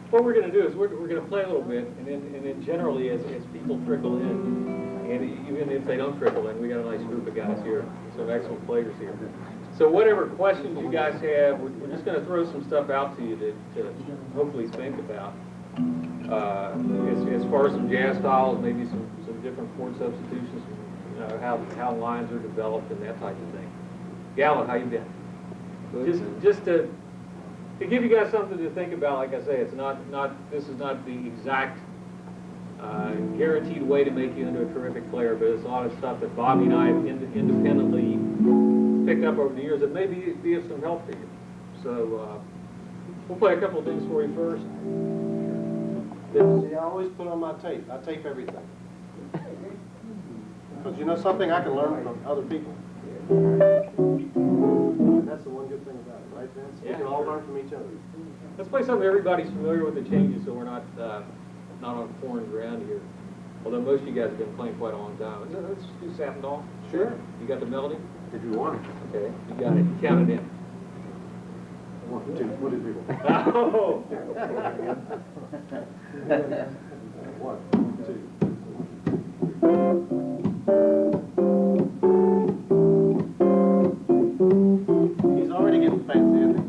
What we're going to do is we're going to play a little bit, and then generally as people trickle in, and even if they don't trickle in, we got a nice group of guys here, some excellent players here. So whatever questions you guys have, we're just going to throw some stuff out to you to hopefully think about. As far as some jazz styles, maybe some different chord substitutions, you know, how lines are developed and that type of thing. Gallo, how you been? Just to give you guys something to think about. Like I say, it's this is not the exact guaranteed way to make you into a terrific player, but it's a lot of stuff that Bobby and I have independently picked up over the years that may be of some help to you. So we'll play a couple of things for you first. See, I always put on my tape. I tape everything. Because you know something, I can learn from other people. And that's the one good thing about it, right, Vince? We can all learn from each other. Let's play something everybody's familiar with the changes, so we're not on foreign ground here. Although most of you guys have been playing quite a long time. Let's just do Sap and Doll. Sure. You got the melody? If you want it. Okay, you got it. Count it in. 1, 2, 3, people. Oh! 1, 2. He's already getting fancy, isn't he?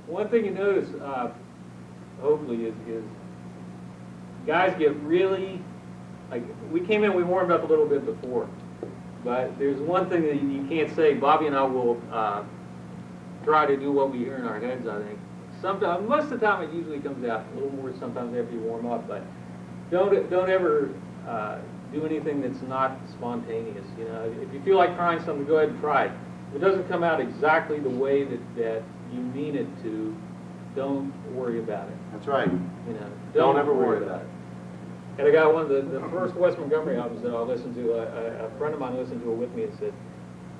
One thing you notice, hopefully, is guys get really, like, we came in, we warmed up a little bit before, but there's one thing that you can't say. Bobby and I will try to do what we hear in our heads, I think. Sometimes, most of the time, it usually comes out a little more sometimes after you warm up, but don't ever do anything that's not spontaneous. You know, if you feel like trying something, go ahead and try it. If it doesn't come out exactly the way that you mean it to, don't worry about it. That's right. You know, Don't ever worry about it. And I got one of the first Wes Montgomery albums that I listened to, a friend of mine listened to it with me and said,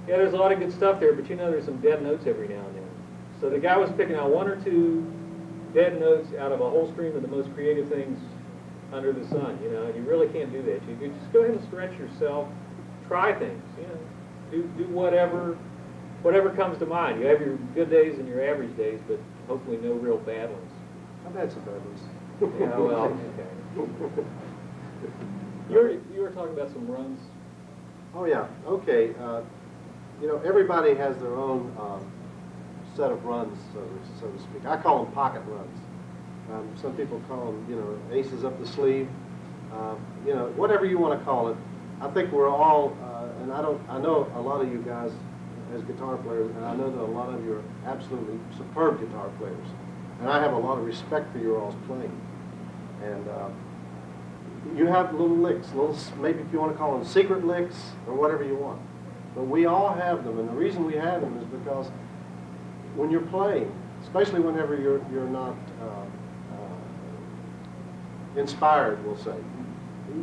yeah, there's a lot of good stuff there, but you know there's some dead notes every now and then. So the guy was picking out one or two dead notes out of a whole stream of the most creative things under the sun, you know, and you really can't do that. You just go ahead and stretch yourself, try things, you know, do whatever comes to mind. You have your good days and your average days, but hopefully no real bad ones. I've had some bad ones. Yeah, well, okay. You were talking about some runs. Oh, yeah. Okay. You know, everybody has their own set of runs, so to speak. I call them pocket runs. Some people call them, you know, aces up the sleeve. You know, whatever you want to call it. I think we're all, and I know a lot of you guys as guitar players, and I know that a lot of you are absolutely superb guitar players. And I have a lot of respect for your all's playing. And you have little licks, maybe if you want to call them secret licks or whatever you want. But we all have them, and the reason we have them is because when you're playing, especially whenever you're not inspired, we'll say,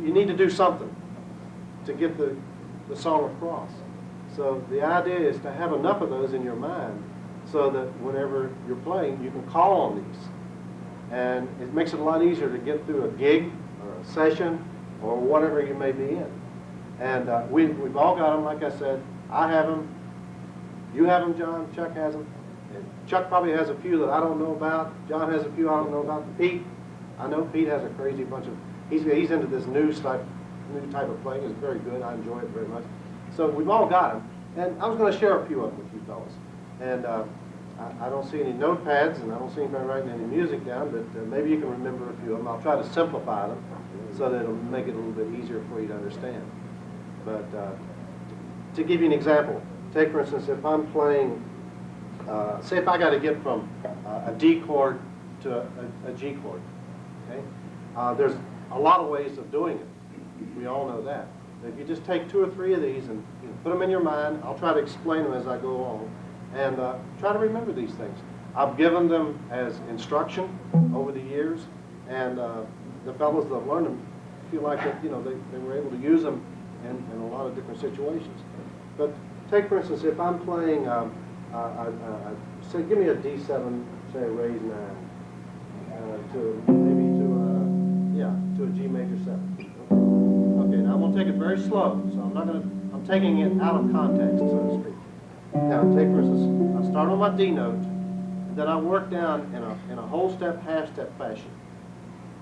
you need to do something to get the song across. So the idea is to have enough of those in your mind so that whenever you're playing, you can call on these. And it makes it a lot easier to get through a gig or a session or whatever you may be in. And we've all got them, like I said. I have them. You have them, John. Chuck has them. And Chuck probably has a few that I don't know about. John has a few I don't know about. Pete, I know Pete has a crazy bunch of, he's into this new type of playing. It's very good. I enjoy it very much. So we've all got them. And I was going to share a few of them with you fellas. And I don't see any notepads, and I don't see anybody writing any music down, but maybe you can remember a few of them. I'll try to simplify them so that it'll make it a little bit easier for you to understand. But to give you an example, take for instance, if I'm playing, say if I got to get from a D chord to a G chord, okay? There's a lot of ways of doing it. We all know that. If you just take 2 or 3 of these and put them in your mind, I'll try to explain them as I go along, and try to remember these things. I've given them as instruction over the years, and the fellows that have learned them feel like that, they were able to use them in a lot of different situations. But take for instance, if I'm playing, say, give me a D7, say a raised 9, to a G major 7. Okay, now I'm going to take it very slow, so I'm taking it out of context, so to speak. Now, take for instance, I start on my D note, and then I work down in a whole step, half step fashion.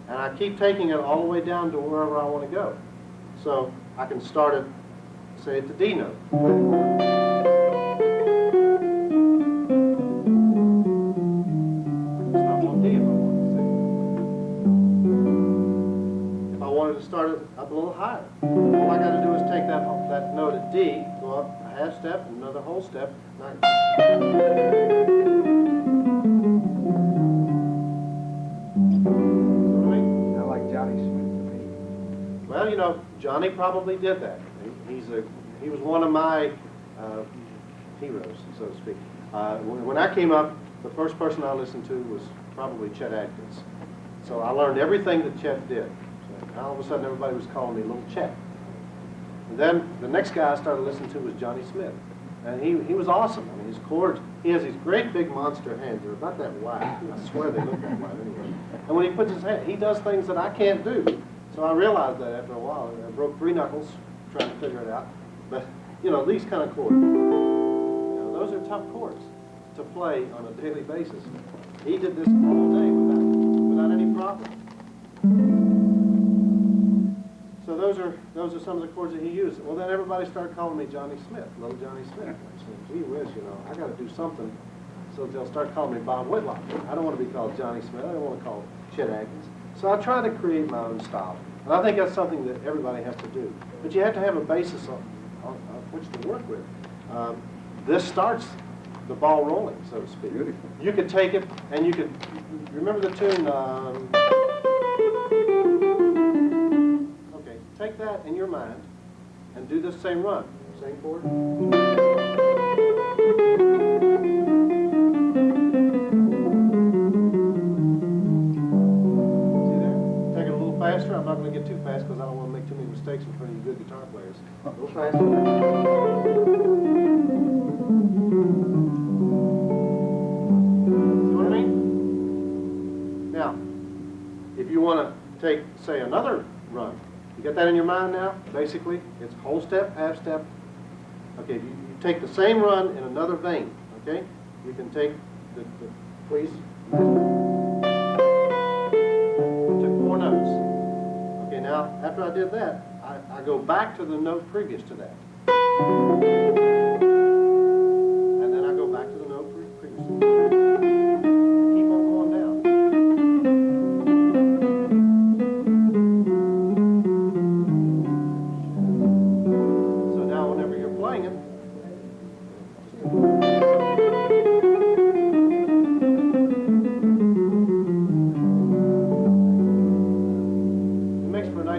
And I keep taking it all the way down to wherever I want to go. So I can start it, say, at the D note. Stop on D if I want to, see. If I wanted to start it up a little higher, all I got to do is take that note at D, go up a half step, another whole step. Well, Johnny probably did that. He was one of my heroes, so to speak. When I came up, the first person I listened to was probably Chet Atkins. So I learned everything that Chet did. So all of a sudden, everybody was calling me Little Chet. And then the next guy I started listening to was Johnny Smith. And he was awesome. I mean, his chords, he has these great big monster hands. They're about that wide. I swear they look that wide anyway. And when he puts his hand, he does things that I can't do. So I realized that after a while. I broke 3 knuckles trying to figure it out. But, these kind of chords. Those are tough chords to play on a daily basis. He did this all day without any problem. So those are some of the chords that he used. Well, then everybody started calling me Johnny Smith, Little Johnny Smith. I said, gee whiz, I got to do something. So they'll start calling me Bob Whitlock. I don't want to be called Johnny Smith. I don't want to call Chet Atkins. So I try to create my own style. And I think that's something that everybody has to do. But you have to have a basis on which to work with. This starts the ball rolling, so to speak. Beautiful. You could take it, and you could, remember the tune, okay, take that in your mind, and do this same run. Same chord. Faster. I'm not going to get too fast because I don't want to make too many mistakes in front of you good guitar players. A little faster. See what I mean? Now, if you want to take, say, another run, you get that in your mind now? Basically, it's whole step, half step. Okay, you take the same run in another vein, okay? You can take please. I took 4 notes. Now, after I did that, I go back to the note previous to that. And then I go back to the note previous to that. Keep on going down. So now whenever you're playing it,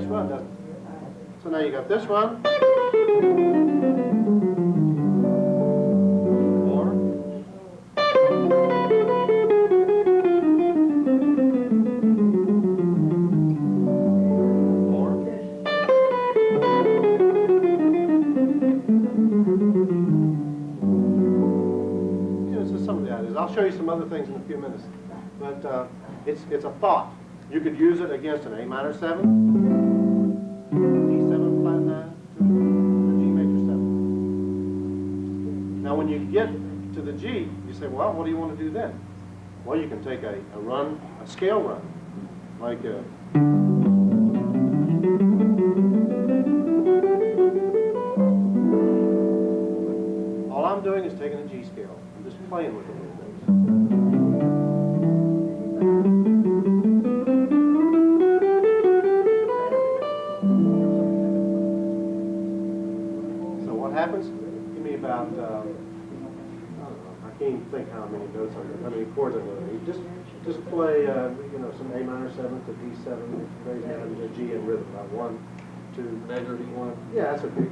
run, doesn't it? So now you got this run. 4. 4. This is some of the ideas. I'll show you some other things in a few minutes. But it's a thought. You could use it against an A minor 7. D7 flat 9 to a G major 7. Now when you get to the G, you say, well, what do you want to do then? Well, you can take a scale run, like all I'm doing is taking a G scale. I'm just playing with it a little bit. happens, give me about, I don't know, I can't even think how many notes how many chords I'm going to need. Just play, you know, some A minor 7 to D7, raise down to G in rhythm, about 1, 2, Measure D1. Yeah, that's okay.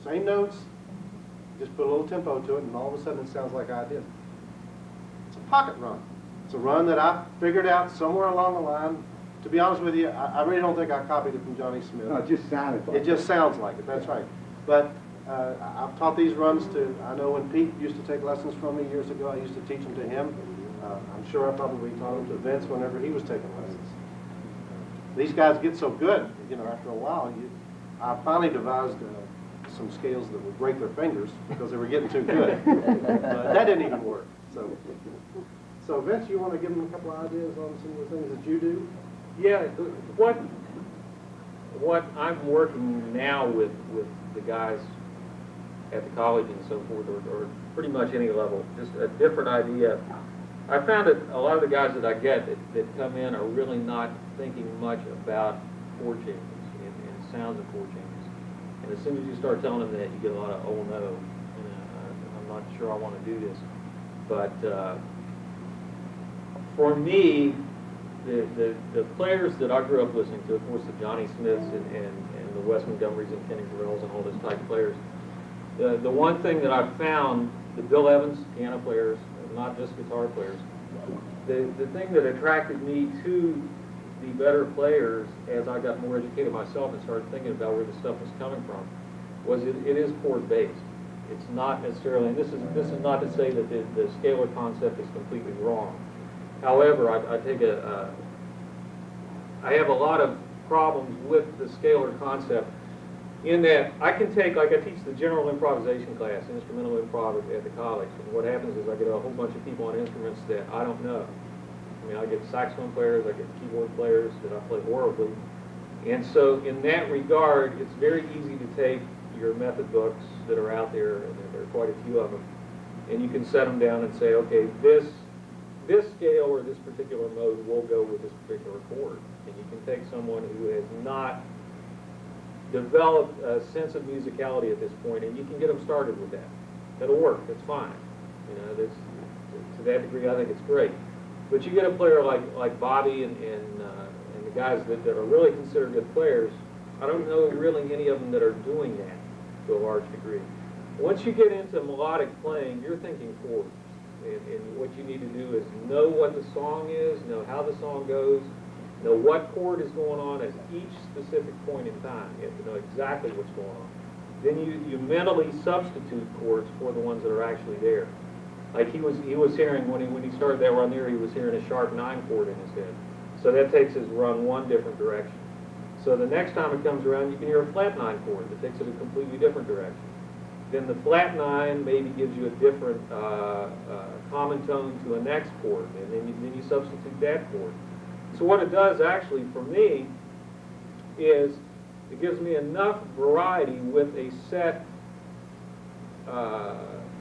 Same notes, just put a little tempo to it, and all of a sudden it sounds like I did. It's a pocket run. It's a run that I figured out somewhere along the line. To be honest with you, I really don't think I copied it from Johnny Smith. No, it just sounded like it. Just sounds like it, that's right. But I've taught these runs to, I know when Pete used to take lessons from me years ago, I used to teach them to him. I'm sure I probably taught them to Vince whenever he was taking lessons. These guys get so good, you know, after a while, I finally devised some scales that would break their fingers because they were getting too good. But that didn't even work. So Vince, you want to give them a couple of ideas on some of the things that you do? Yeah, what I'm working now with the guys at the college and so forth, or pretty much any level, just a different idea. I found that a lot of the guys that I get that come in are really not thinking much about chord changes and sounds of chord changes. And as soon as you start telling them that, you get a lot of, oh no, you know, I'm not sure I want to do this. But for me, the players that I grew up listening to, of course, the Johnny Smiths and the Wes Montgomerys and Kenny Burrells and all those type of players, the one thing that I've found, the Bill Evans, piano players, not just guitar players, the thing that attracted me to the better players as I got more educated myself and started thinking about where the stuff was coming from was it is chord based. It's not necessarily, and this is not to say that the scalar concept is completely wrong. However, I have a lot of problems with the scalar concept in that I can take, like I teach the general improvisation class, instrumental improv at the college, and what happens is I get a whole bunch of people on instruments that I don't know. I mean, I get saxophone players, I get keyboard players that I play horribly. And so in that regard, it's very easy to take your method books that are out there, and there are quite a few of them, and you can set them down and say, okay, this scale or this particular mode will go with this particular chord. And you can take someone who has not developed a sense of musicality at this point, and you can get them started with that. That'll work. That's fine. You know, to that degree, I think it's great. But you get a player like Bobby and the guys that are really considered good players. I don't know really any of them that are doing that to a large degree. Once you get into melodic playing, you're thinking chords. And what you need to do is know what the song is, know how the song goes, know what chord is going on at each specific point in time. You have to know exactly what's going on. Then you mentally substitute chords for the ones that are actually there. Like he was hearing, when he started that run there, he was hearing a sharp 9 chord in his head. So that takes his run one different direction. So the next time it comes around, you can hear a flat 9 chord that takes it a completely different direction. Then the flat 9 maybe gives you a different common tone to a next chord, and then you substitute that chord. So what it does actually for me is it gives me enough variety with a set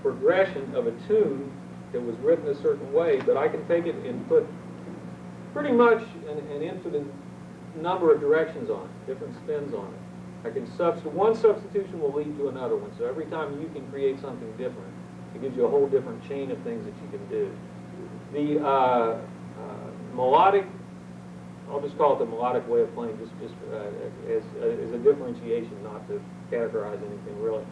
progression of a tune that was written a certain way, but I can take it and put pretty much an infinite number of directions on it, different spins on it. I can one substitution will lead to another one, so every time you can create something different, it gives you a whole different chain of things that you can do. The melodic, I'll just call it the melodic way of playing, just as a differentiation, not to categorize anything really.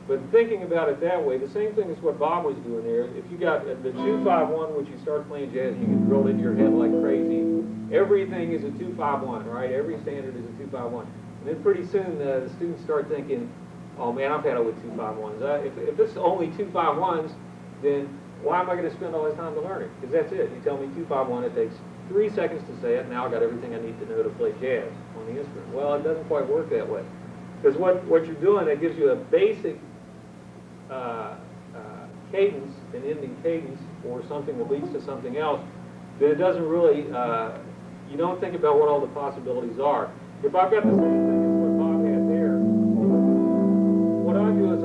But thinking about it that way, the same thing as what Bob was doing there. If you got the 2-5-1, which you start playing jazz, you can drill it into your head like crazy. Everything is a 2-5-1, right? Every standard is a 2-5-1. And then pretty soon the students start thinking, oh man, I've had it with 2-5-1s. If it's only 2-5-1s, then why am I going to spend all this time to learn it? Because that's it. You tell me 2-5-1, it takes 3 seconds to say it. Now I've got everything I need to know to play jazz on the instrument. Well, it doesn't quite work that way. Because what you're doing, it gives you a basic cadence, an ending cadence, or something that leads to something else, that it doesn't really, you don't think about what all the possibilities are. If I've got the same thing as what Bob had there, what I do is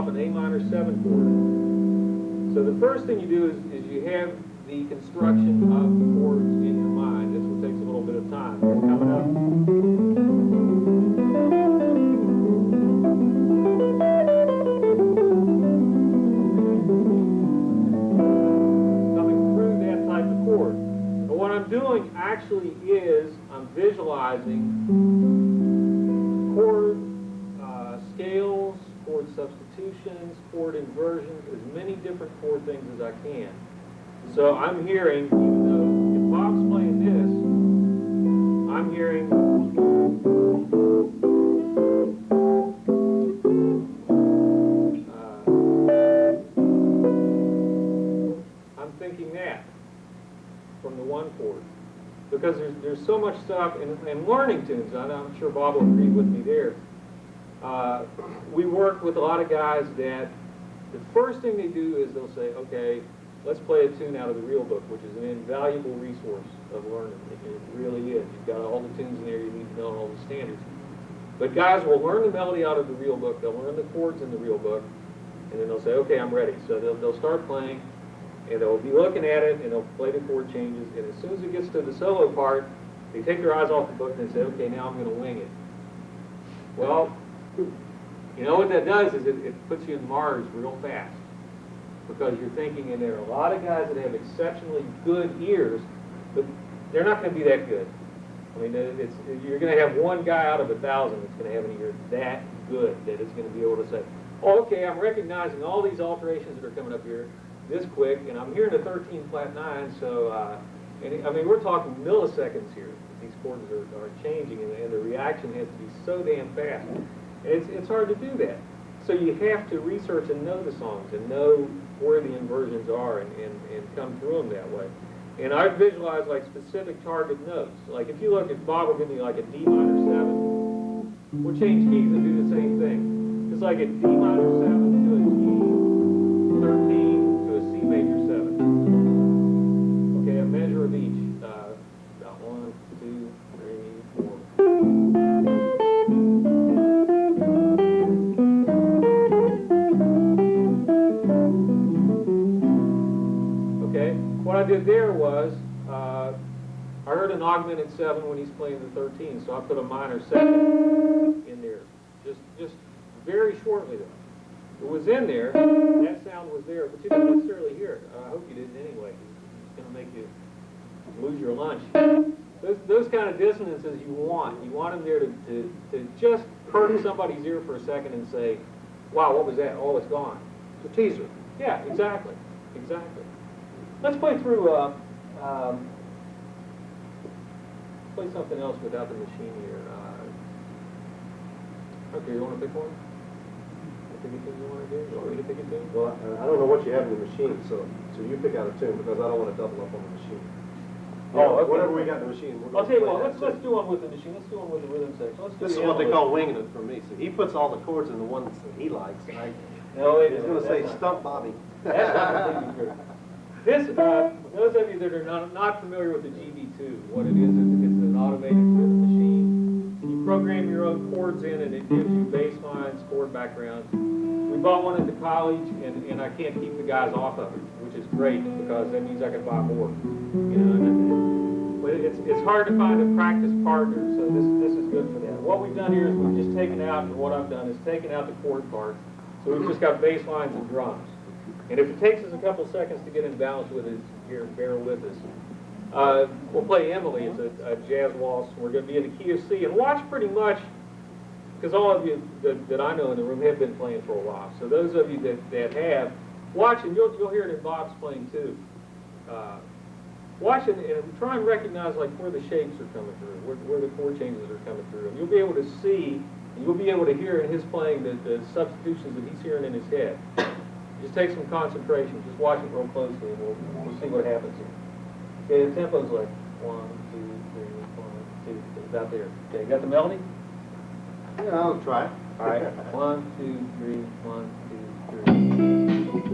off an A minor 7 chord. So the first thing you do is you have the construction of the chords in your mind. This one takes a little bit of time. It's coming up. Coming through that type of chord. But what I'm doing actually is I'm visualizing chord scales, chord substitutions, chord inversions, as many different chord things as I can. So I'm hearing, even though if Bob's playing this, I'm hearing I'm thinking that from the 1 chord. Because there's so much stuff in learning tunes, and I'm sure Bob will agree with me there. We work with a lot of guys that the first thing they do is they'll say, okay, let's play a tune out of the real book, which is an invaluable resource of learning. It really is. You've got all the tunes in there you need to know, and all the standards. But guys will learn the melody out of the real book, they'll learn the chords in the real book, and then they'll say, okay, I'm ready. So they'll start playing, and they'll be looking at it, and they'll play the chord changes, and as soon as it gets to the solo part, they take their eyes off the book and they say, okay, now I'm going to wing it. Well, you know what that does is it puts you in Mars real fast, because you're thinking, and there are a lot of guys that have exceptionally good ears, but they're not going to be that good. I mean, you're going to have one guy out of 1,000 that's going to have an ear that good that is going to be able to say, oh, okay, I'm recognizing all these alterations that are coming up here this quick, and I'm hearing a 13 flat 9, so, and I mean, we're talking milliseconds here. These chords are changing, and the reaction has to be so damn fast. And it's hard to do that. So you have to research and know the songs and know where the inversions are and come through them that way. And I visualize like specific target notes. Like if you look at Bob will give me like a D minor 7, we'll change keys and do the same thing. Just like a D minor 7 to a G 13 to a C major 7. Okay, a measure of each. Got 1, 2, 3, 4. What I did there was, I heard an augmented 7 when he's playing the 13, so I put a minor 7 in there, just very shortly though. It was in there, that sound was there, but you didn't necessarily hear it. I hope you didn't anyway. It's going to make you lose your lunch. Those kind of dissonances you want. You want them there to just perk somebody's ear for a second and say, wow, what was that? Oh, it's gone. It's a teaser. Yeah, exactly, exactly. Let's play through, play something else without the machine here. Okay, you want to pick one? Pick a tune you want to do? You want me to pick a tune? Well, I don't know what you have in the machine, so you pick out a tune, because I don't want to double up on the machine. Oh, okay. Whatever we got in the machine, we're I'll going tell to you play what, that let's too. do one with the machine. Let's do one with the rhythm section. Let's do This is the what they analytic. call winging it for me. So he puts all the chords in the ones that he likes. No, wait a He's minute, going to say, that's not- stump Bobby. That's not completely true. This, those of you that are not familiar with the GB2, what it is it's an automated rhythm machine. You program your own chords in, and it gives you bass lines, chord backgrounds. We bought one at the college, and I can't keep the guys off of it, which is great, because that means I can buy more. You know, but it's hard to find a practice partner, so this is good for that. What we've done here is we've just taken out, and what I've done is taken out the chord part, so we've just got bass lines and drums. And if it takes us a couple seconds to get in balance with it, here, bear with us. We'll play Emily. It's a jazz waltz. We're going to be in the key of C. And watch pretty much, because all of you that I know in the room have been playing for a while. So those of you that have, watch, and you'll hear it in Bob's playing too. Watch it and try and recognize like where the shapes are coming through, where the chord changes are coming through. And you'll be able to see, and you'll be able to hear in his playing the substitutions that he's hearing in his head. Just take some concentration. Just watch it real closely, and we'll see what happens here. Okay, the tempo's like 1, 2, 3, 1, 2. It's about there. Okay, got the melody? Yeah, I'll try it. All right. 1, 2, 3, 1, 2, 3.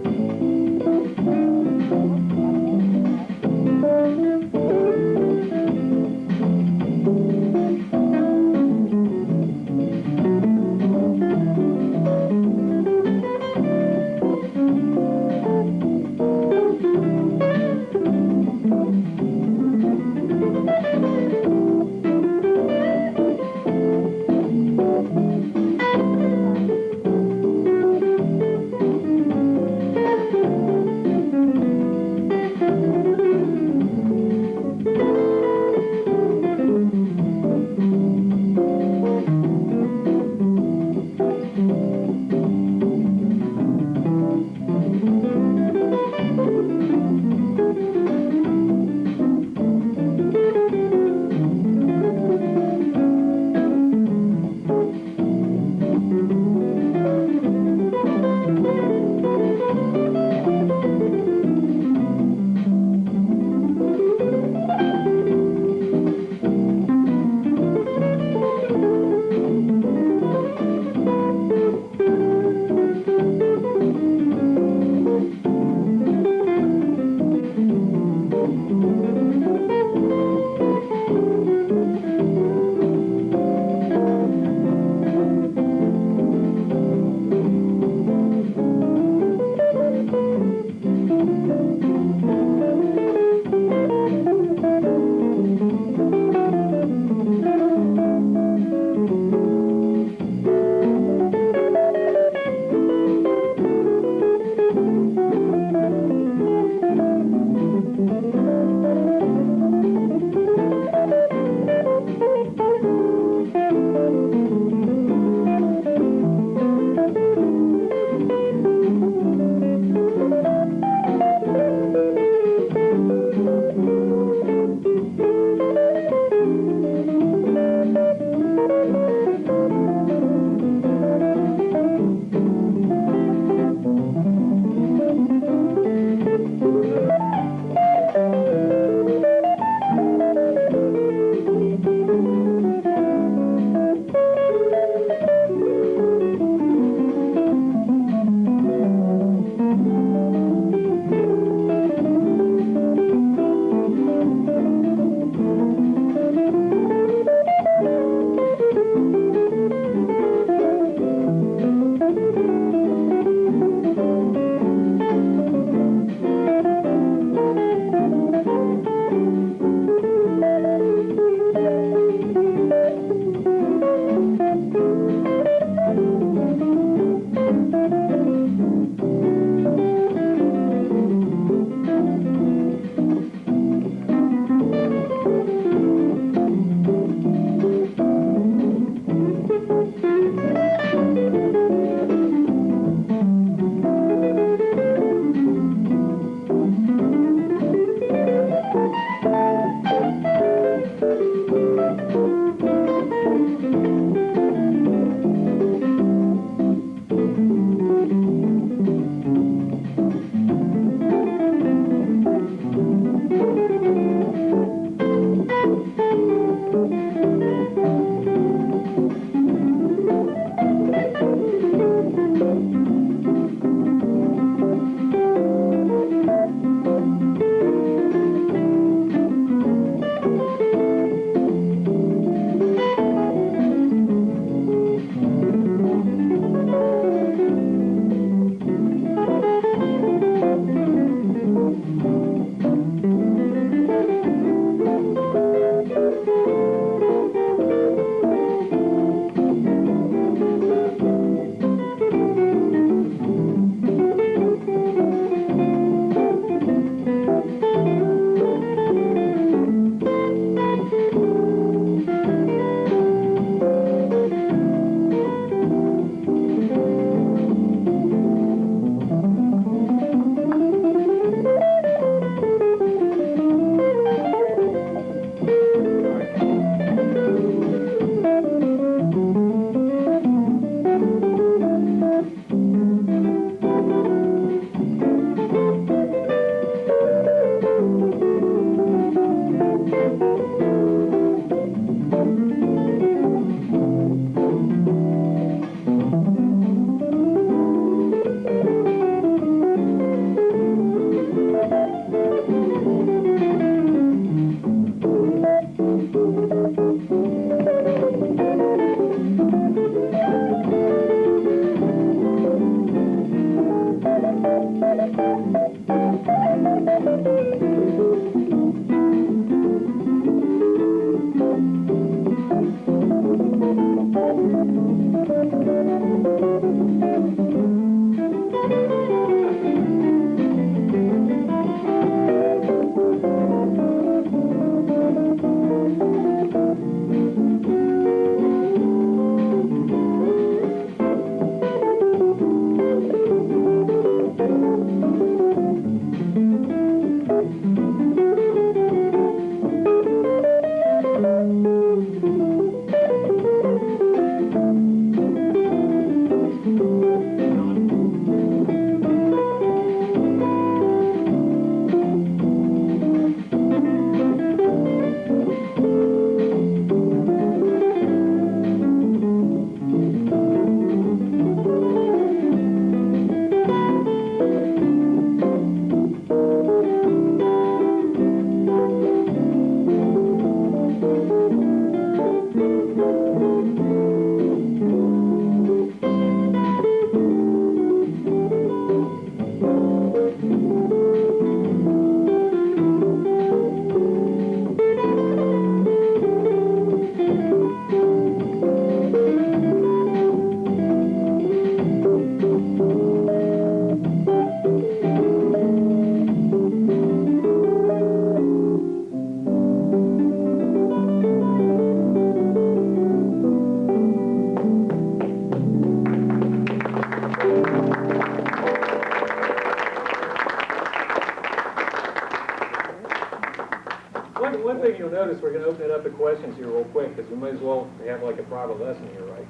notice, we're going to open it up to questions here real quick, because we might as well have like a private lesson here, right?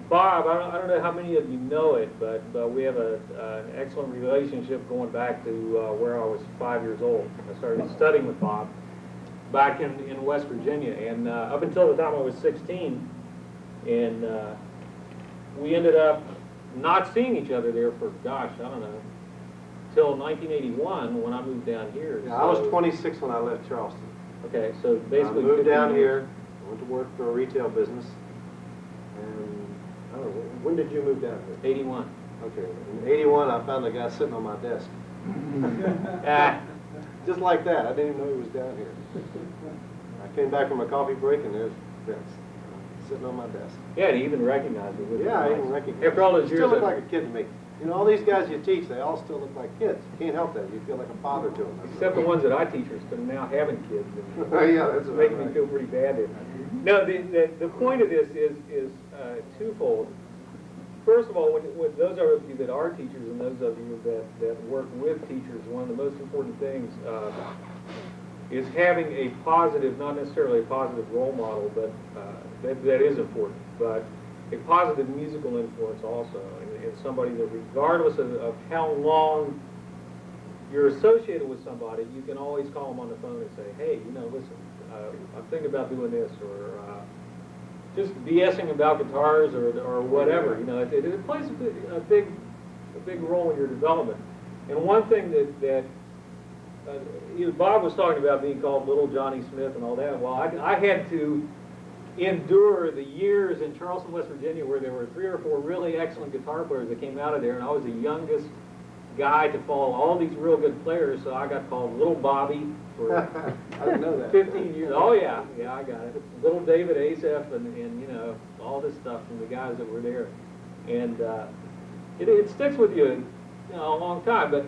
Bob, I don't know how many of you know it, but we have an excellent relationship going back to where I was 5 years old. I started studying with Bob back in West Virginia, and up until the time I was 16, and we ended up not seeing each other there for, gosh, I don't know, till 1981 when I moved down here. Yeah, I was 26 when I left Charleston. Okay, so basically I moved 15 down years. here, went to work for a retail business, and I don't know, when did you move down here? 81. Okay, in 81 I found a guy sitting on my desk. Just like that, I didn't even know he was down here. I came back from a coffee break and there's Vince sitting on my desk. Yeah, and he even recognized me. Yeah, I even recognized After all those him. years, Still look like a kid to me. You know, all these guys you teach, they all still look like kids. You can't help that. You feel like a father to them. except the ones that I teach are now having kids. Yeah, that's It's making me right. feel pretty bad there. No, the point of this is twofold. First of all, when those of you that are teachers and those of you that work with teachers, one of the most important things is having a positive, not necessarily a positive role model, but that is important, but a positive musical influence also, and somebody that regardless of how long you're associated with somebody, you can always call them on the phone and say, hey, you know, listen, I'm thinking about doing this, or just BSing about guitars or whatever. You know, it plays a big role in your development. And one thing that Bob was talking about being called Little Johnny Smith and all that. Well, I had to endure the years in Charleston, West Virginia, where there were 3 or 4 really excellent guitar players that came out of there, and I was the youngest guy to follow all these real good players, so I got called Little Bobby for I didn't know that. 15 years. Oh yeah, I got it. Little David Asaph and you know, all this stuff from the guys that were there, and it sticks with you, you know, a long time. But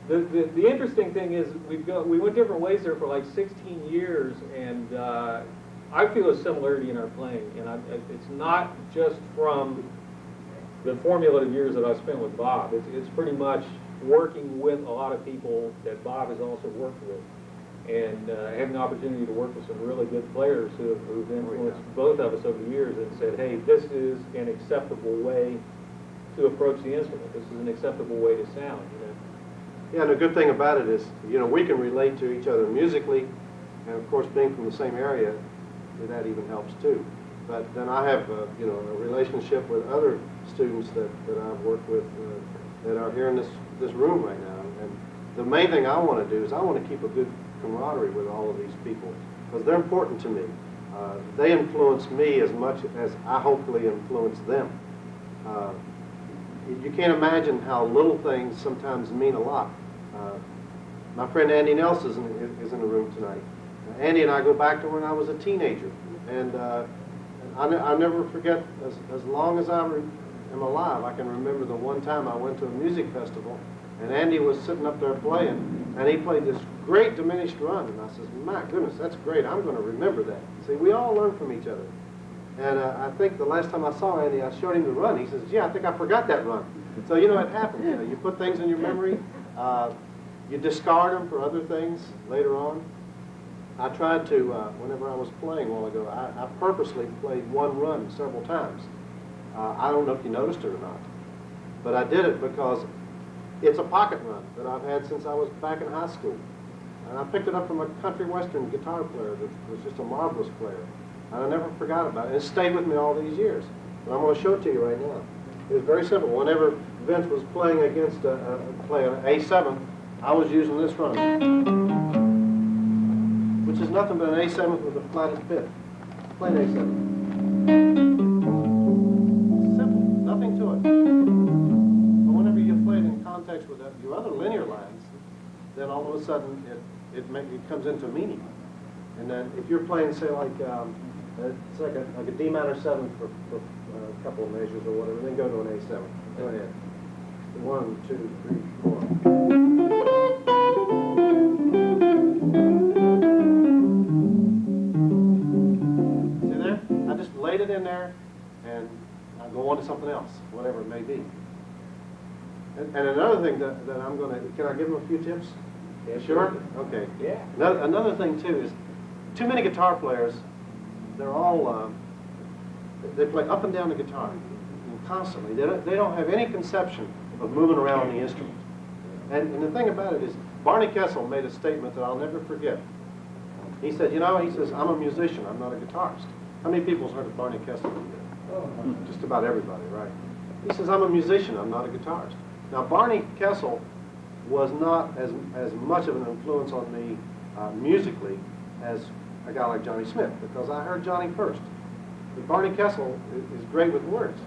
the interesting thing is we went different ways there for like 16 years, and I feel a similarity in our playing, and it's not just from the formative years that I spent with Bob. It's pretty much working with a lot of people that Bob has also worked with, and having the opportunity to work with some really good players who've influenced both of us over the years and said, hey, this is an acceptable way to approach the instrument. This is an acceptable way to sound, you know. Yeah, and the good thing about it is, you know, we can relate to each other musically, and of course, being from the same area, that even helps too. But then I have, you know, a relationship with other students that I've worked with that are here in this room right now. And the main thing I want to do is I want to keep a good camaraderie with all of these people, because they're important to me. They influence me as much as I hopefully influence them. You can't imagine how little things sometimes mean a lot. My friend Andy Nelson is in the room tonight. Andy and I go back to when I was a teenager, and I never forget, as long as I am alive, I can remember the one time I went to a music festival, and Andy was sitting up there playing, and he played this great diminished run, and I says, my goodness, that's great, I'm going to remember that. See, we all learn from each other. And I think the last time I saw Andy, I showed him the run. He says, yeah, I think I forgot that run. So, you know, it happens. You know, you put things in your memory, you discard them for other things later on. I tried to, whenever I was playing a while ago, I purposely played one run several times. I don't know if you noticed it or not, but I did it because it's a pocket run that I've had since I was back in high school. And I picked it up from a country western guitar player that was just a marvelous player. And I never forgot about it. It stayed with me all these years. And I'm going to show it to you right now. It was very simple. Whenever Vince was playing against playing an A7, I was using this run, which is nothing but an A7 with a flatted fifth. Plain A7. Simple, nothing to it. But whenever you play it in context with your other linear lines, then all of a sudden it comes into meaning. And then if you're playing, say, like it's like a D minor 7 for a couple of measures or whatever, then go to an A7. Go ahead. 1, 2, 3, 4. See there? I just laid it in there, and I go on to something else, whatever it may be. And another thing that I'm going to, can I give them a few tips? Absolutely. Sure? Okay. Yeah. Another thing, too, is too many guitar players, they're all, they play up and down the guitar constantly. They don't have any conception of moving around the instrument. And the thing about it is, Barney Kessel made a statement that I'll never forget. He said, you know, he says, I'm a musician, I'm not a guitarist. How many people's heard of Barney Kessel? Just about everybody, right? He says, I'm a musician, I'm not a guitarist. Now, Barney Kessel was not as much of an influence on me musically as a guy like Johnny Smith, because I heard Johnny first. But Barney Kessel is great with words.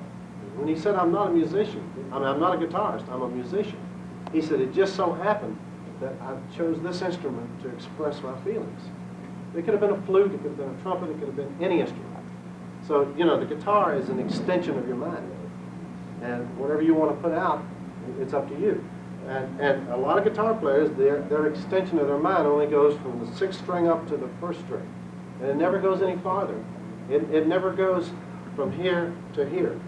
When he said, I'm not a musician, I'm not a guitarist, I'm a musician, he said, it just so happened that I chose this instrument to express my feelings. It could have been a flute, it could have been a trumpet, it could have been any instrument. So, you know, the guitar is an extension of your mind. And whatever you want to put out, it's up to you. And a lot of guitar players, their extension of their mind only goes from the 6th string up to the 1st string. And it never goes any farther. It never goes from here to here.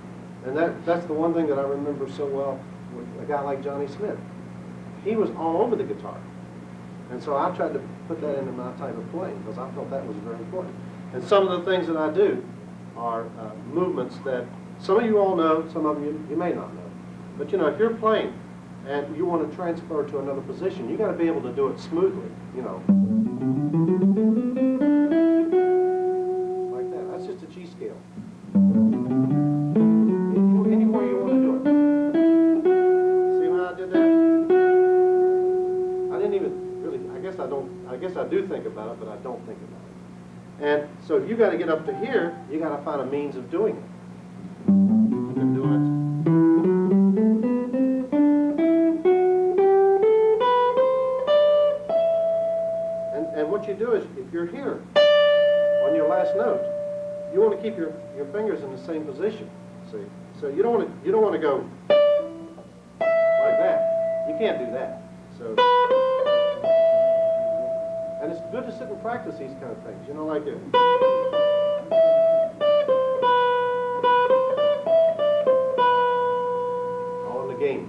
And that's the one thing that I remember so well with a guy like Johnny Smith. He was all over the guitar. And so I tried to put that into my type of playing because I felt that was very important. And some of the things that I do are movements that some of you all know, some of you may not know. But you know, if you're playing and you want to transfer to another position, you got to be able to do it smoothly, you know. Like that. That's just a G scale. Anywhere you want to do it. See how I did that? I didn't even really, I guess I do think about it, but I don't think about it. And so if you got to get up to here, you got to find a means of doing it. You can do it. And what you do is, if you're here on your last note, you want to keep your fingers in the same position. See, so you don't want to go like that. You can't do that. So, and it's good to sit and practice these kind of things. You know, like it. All in the game.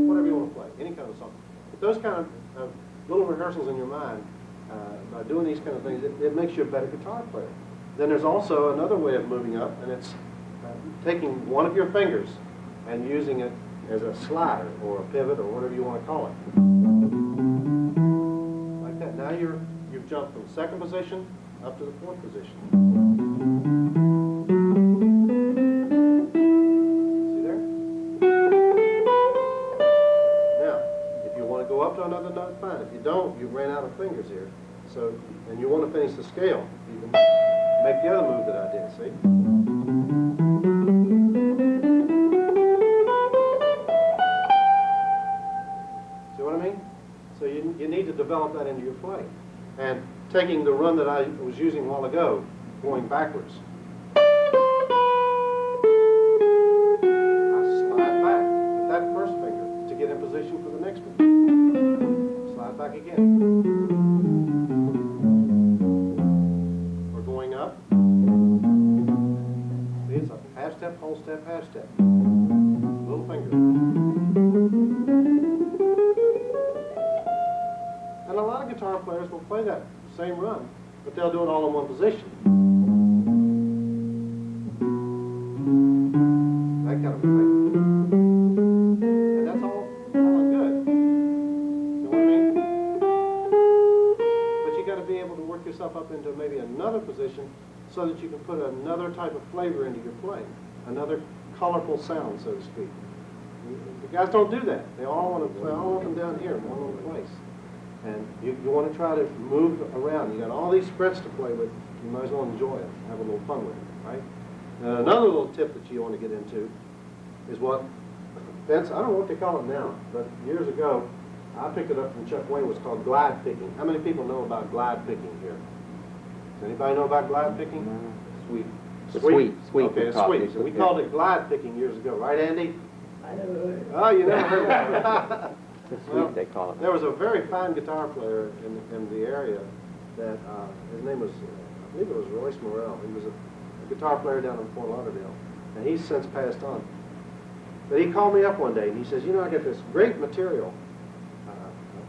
Whatever you want to play, any kind of song. But those kind of little rehearsals in your mind, by doing these kind of things, it makes you a better guitar player. Then there's also another way of moving up, and it's taking one of your fingers and using it as a slider or a pivot or whatever you want to call it. Like that. Now you've jumped from 2nd position up to the 4th position. See there? Now, if you want to go up to another note, fine. If you don't, you ran out of fingers here. So, and you want to finish the scale, you can make the other move that I did, see? See what I mean? So you need to develop that into your playing. And taking the run that I was using a while ago, going backwards. I slide back with that first finger to get in position for the next one. Slide back again. Up. See, it's a half step, whole step, half step. Little finger. And a lot of guitar players will play that same run, but they'll do it all in one position. That kind of thing. And that's all good. You know what I mean? But you got to be able to work yourself up into maybe another position so that you can put another type of flavor into your playing, another colorful sound, so to speak. The guys don't do that. They all want to play all up and down here in one little place. And you want to try to move around. You got all these spreads to play with. You might as well enjoy it, have a little fun with it, right? Another little tip that you want to get into is what, Vince, I don't know what they call it now, but years ago, I picked it up from Chuck Wayne. It was called glide picking. How many people know about glide picking here? Does anybody know about glide picking? Sweet. Sweet. Okay, sweet. So we called it glide picking years ago, right, Andy? I never heard. Oh, you never heard of it? Sweet, they call it. There was a very fine guitar player in the area that, his name was, I believe it was Royce Morrell. He was a guitar player down in Fort Lauderdale, and he's since passed on. But he called me up one day, and he says, you know, I got this great material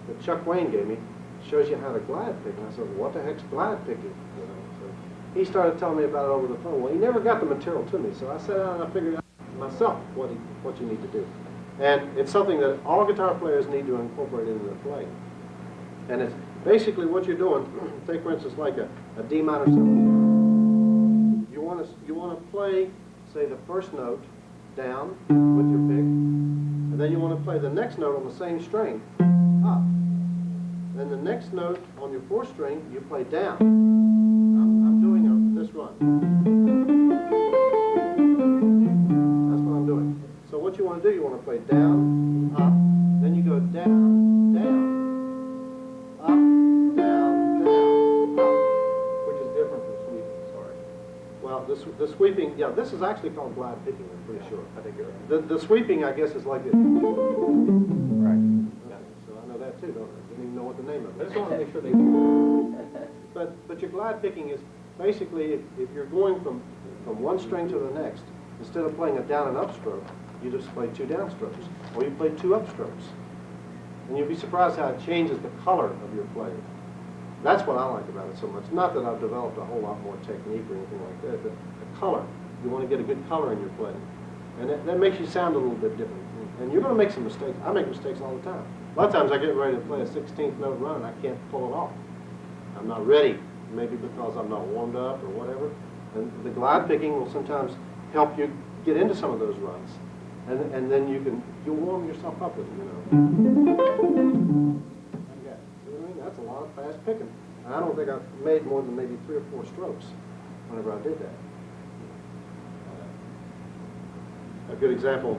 that Chuck Wayne gave me. Shows you how to glide pick. And I said, what the heck's glide picking? You know, so he started telling me about it over the phone. Well, he never got the material to me, so I sat down and I figured out myself what you need to do. And it's something that all guitar players need to incorporate into their playing. And it's basically what you're doing. Take, for instance, like a D minor 7. You want to play, say, the first note down with your pick, and then you want to play the next note on the same string up. Then the next note on your fourth string, you play down. I'm doing this run. That's what I'm doing. So what you want to do, you want to play down, up, then you go down, down, up, down, down, up. Which is different from sweeping, sorry. Well, the sweeping, yeah, this is actually called glide picking, I'm pretty sure. I think you're right. The sweeping, I guess, is like this. Right. Okay, so I know that too, don't I? I didn't even know what the name of I it is. just want to make sure they... But your glide picking is basically if you're going from one string to the next, instead of playing a down and up stroke, you just play 2 down strokes, or you play 2 up strokes. And you'll be surprised how it changes the color of your playing. That's what I like about it so much. Not that I've developed a whole lot more technique or anything like that, but the color. You want to get a good color in your playing. And that makes you sound a little bit different. And you're going to make some mistakes. I make mistakes all the time. A lot of times I get ready to play a 16th note run and I can't pull it off. I'm not ready, maybe because I'm not warmed up or whatever. And the glide picking will sometimes help you get into some of those runs. And then you'll warm yourself up with it, you know. Okay. See what I mean? That's a lot of fast picking. And I don't think I've made more than maybe 3 or 4 strokes whenever I did that. A good example.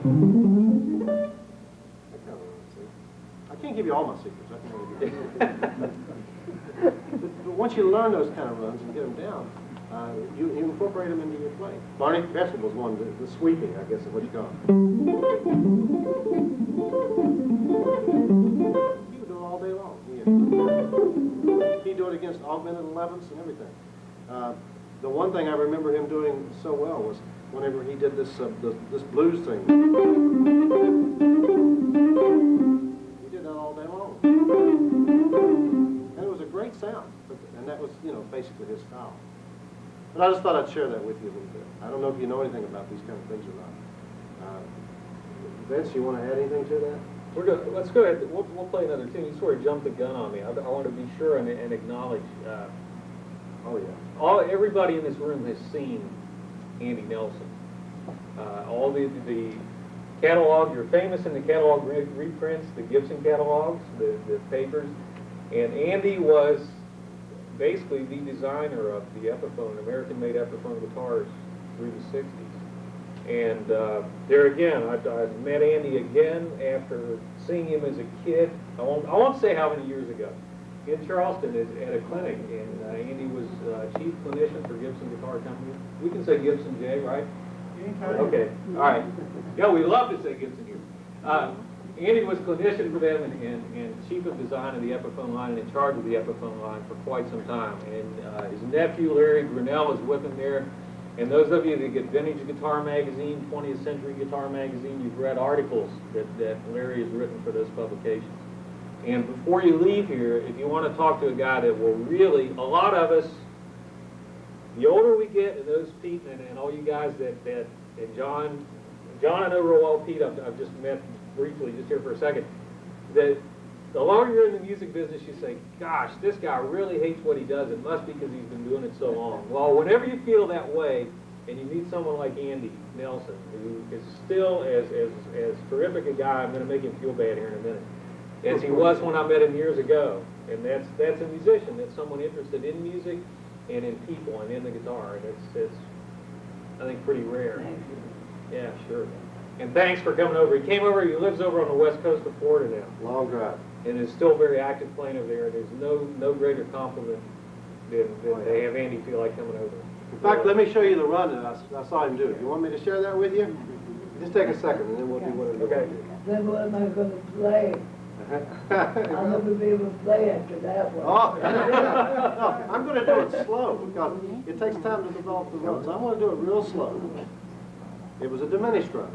I can't give you all my secrets. I can only give you but once you learn those kind of runs and get them down, you incorporate them into your playing. Barney Festivals one, the sweeping, I guess is what you call it. He would do it all day long. He'd do it against augmented 11ths and everything. The one thing I remember him doing so well was whenever he did this this blues thing. He did that all day long. And it was a great sound. And that was, you know, basically his style. But I just thought I'd share that with you a little bit. I don't know if you know anything about these kind of things or not. Vince, you want to add anything to that? Let's go ahead. We'll play another tune. You sort of jumped the gun on me. I want to be sure and acknowledge. Oh, yeah. Everybody in this room has seen Andy Nelson. All the catalog, you're famous in the catalog reprints, the Gibson catalogs, the papers. And Andy was basically the designer of the Epiphone, American-made Epiphone guitars through the 60s. And there again, I met Andy again after seeing him as a kid. I won't say how many years ago. In Charleston at a clinic, and Andy was chief clinician for Gibson Guitar Company. We can say Gibson, Jay, right? Okay, all right. Yeah, we love to say Gibson here. Andy was clinician for them and chief of design of the Epiphone line and in charge of the Epiphone line for quite some time. And his nephew, Larry Grinnell, is with him there. And those of you that get Vintage Guitar Magazine, 20th Century Guitar Magazine, you've read articles that Larry has written for those publications. And before you leave here, if you want to talk to a guy that will really, a lot of us, the older we get, and those Pete and all you guys and John I know real well, Pete, I've just met briefly just here for a second, that the longer you're in the music business, you say, gosh, this guy really hates what he does. It must be because he's been doing it so long. Well, whenever you feel that way, and you meet someone like Andy Nelson, who is still as terrific a guy, I'm going to make him feel bad here in a minute, as he was when I met him years ago. And that's a musician. That's someone interested in music and in people and in the guitar. And it's I think, pretty rare. Yeah, sure. And thanks for coming over. He came over, he lives over on the west coast of Florida now. Long drive. And is still very active playing over there. There's no greater compliment than to have Andy feel like coming over. In fact, let me show you the run that I saw him do. You want me to share that with you? Just take a second, and then we'll do whatever. Okay. Then what am I going to play? I'll never be able to play after that one. Oh, no, I'm going to do it slow because it takes time to develop the run. So I'm going to do it real slow. It was a diminished run.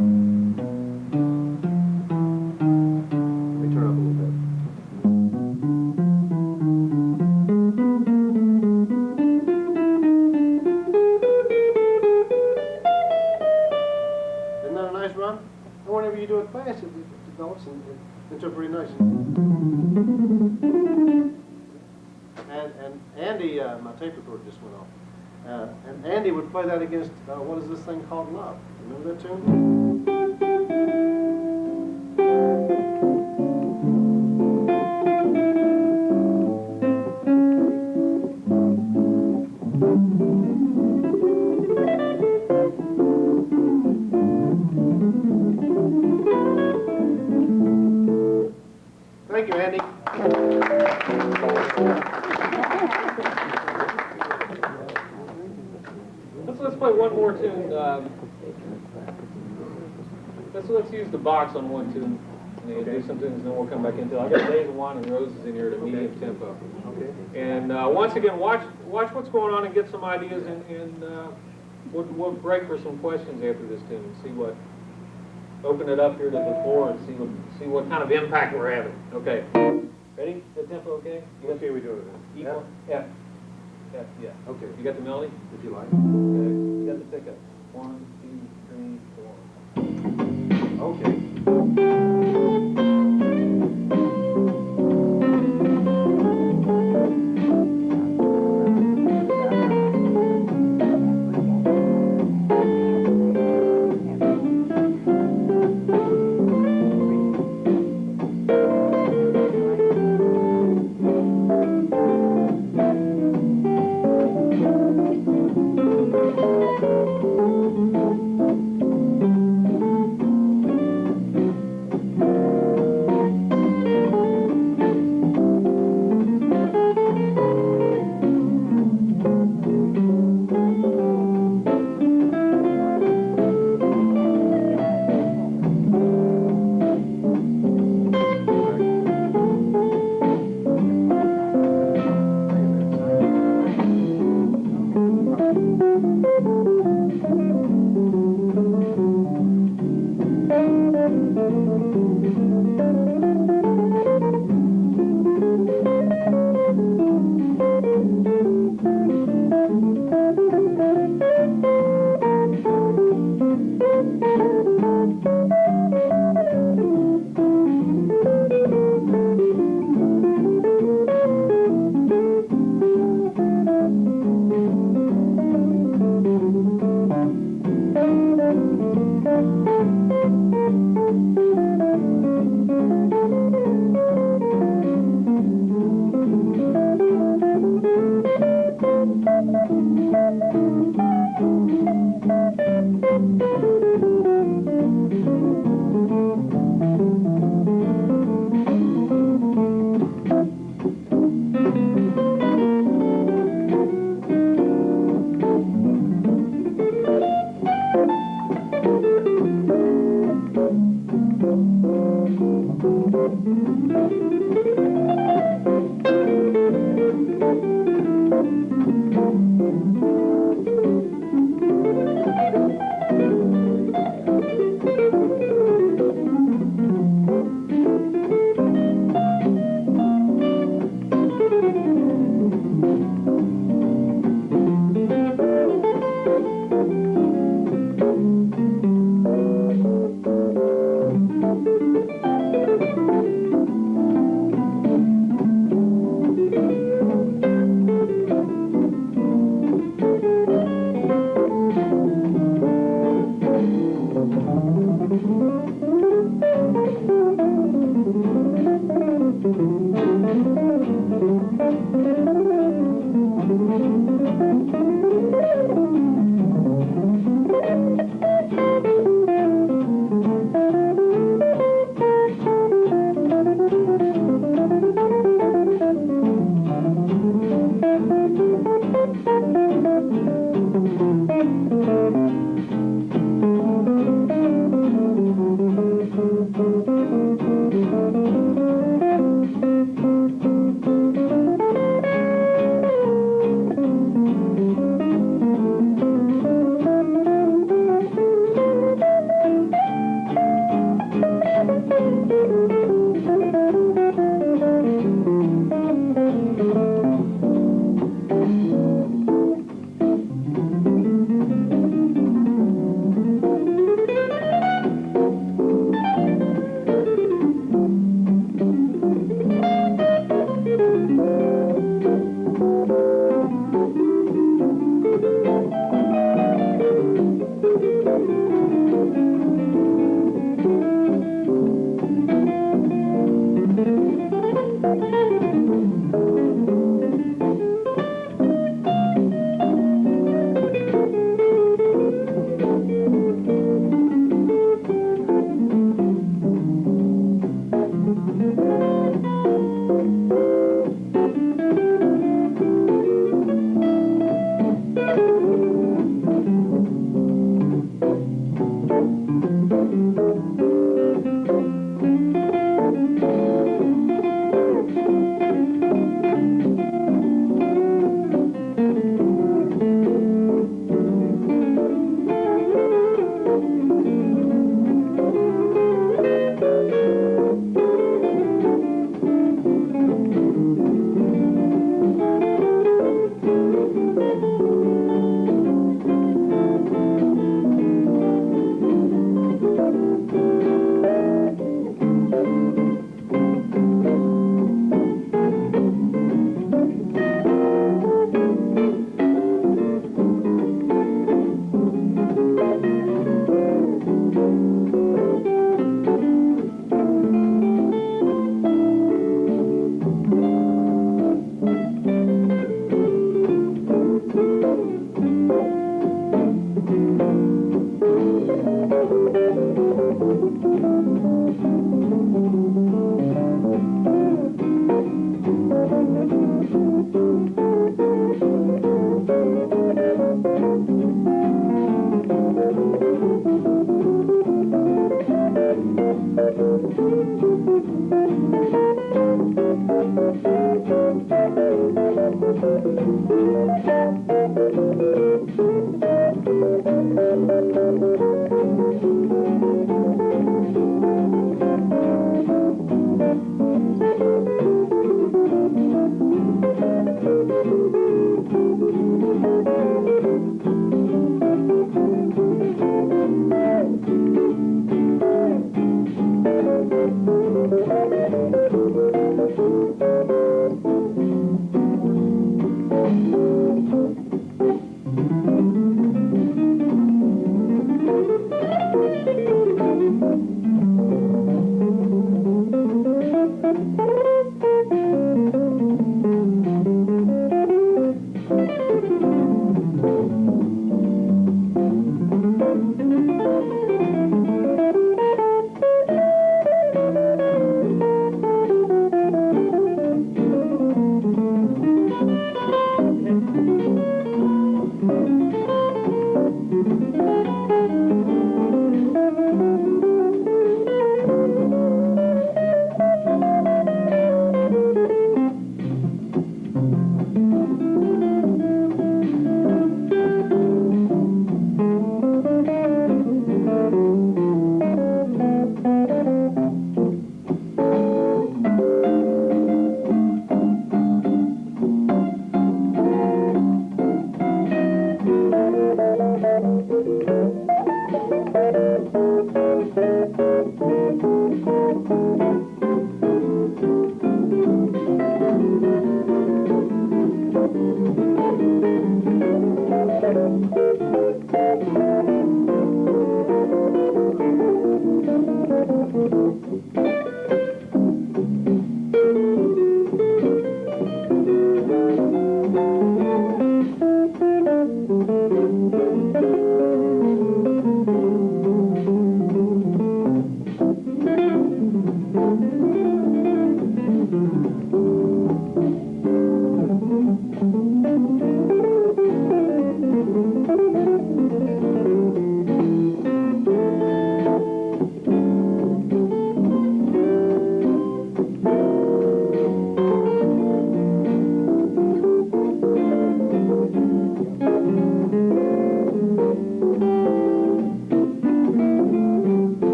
Let me turn up a little bit. fast, it develops into a pretty nice. And Andy, my tape recorder just went off. And Andy would play that against, what is this thing called, Love? Remember that tune? Thank you, Andy. Let's play one more tune. Let's use the box on one tune. And do some tunes, and then we'll come back into it. I got Days of Wine and Roses in here at a medium tempo. Okay. And once again, watch what's going on and get some ideas, and we'll break for some questions after this tune and see what. Open it up here to the floor and see what kind of impact we're having. Okay. Ready? The tempo okay? What key are we doing it in? Equal? F. F, yeah. Okay. You got the melody? If you like. Okay. You got the pickup. 1, 2, 3, 4. Okay.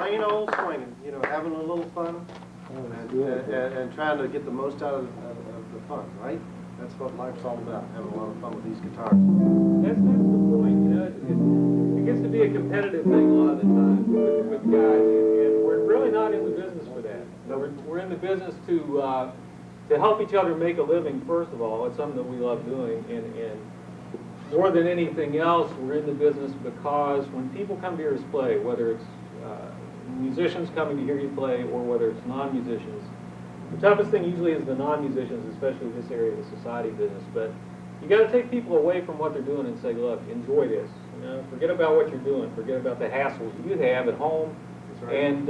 plain old swinging, you know, having a little fun and trying to get the most out of the fun, right? That's what life's all about, having a lot of fun with these guitars. That's the point, you know. It gets to be a competitive thing a lot of the time with guys, and we're really not in the business for that. No. We're in the business to help each other make a living, first of all. It's something that we love doing, and more than anything else, we're in the business because when people come to hear us play, whether it's musicians coming to hear you play or whether it's non-musicians, the toughest thing usually is the non-musicians, especially this area of the society business. But you got to take people away from what they're doing and say, look, enjoy this. You know, forget about what you're doing. Forget about the hassles you have at home. That's right. And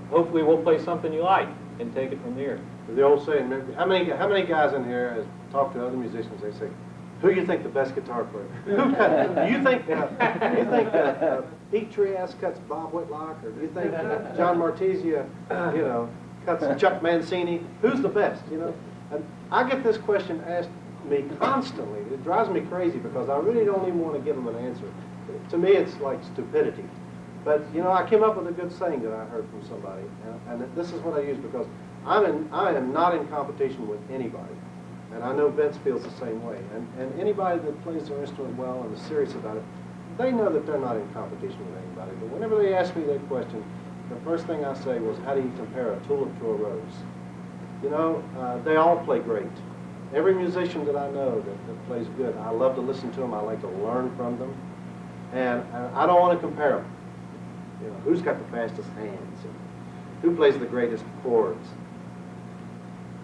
hopefully we'll play something you like and take it from there. The old saying, how many guys in here has talked to other musicians? They say, "Who you think the best guitar player? Do you think Pete Trias cuts Bob Whitlock, or do you think John Martezia, you know, cuts Chuck Mancini? Who's the best? You know?" And I get this question asked me constantly. It drives me crazy because I really don't even want to give them an answer. To me, it's like stupidity. But you know, I came up with a good saying that I heard from somebody, and this is what I use because I am not in competition with anybody. And I know Vince feels the same way. And anybody that plays their instrument well and is serious about it, they know that they're not in competition with anybody. But whenever they ask me that question, the first thing I say was, how do you compare a tulip to a rose? You know, they all play great. Every musician that I know that plays good, I love to listen to them. I like to learn from them. And I don't want to compare them. You know, who's got the fastest hands? And who plays the greatest chords?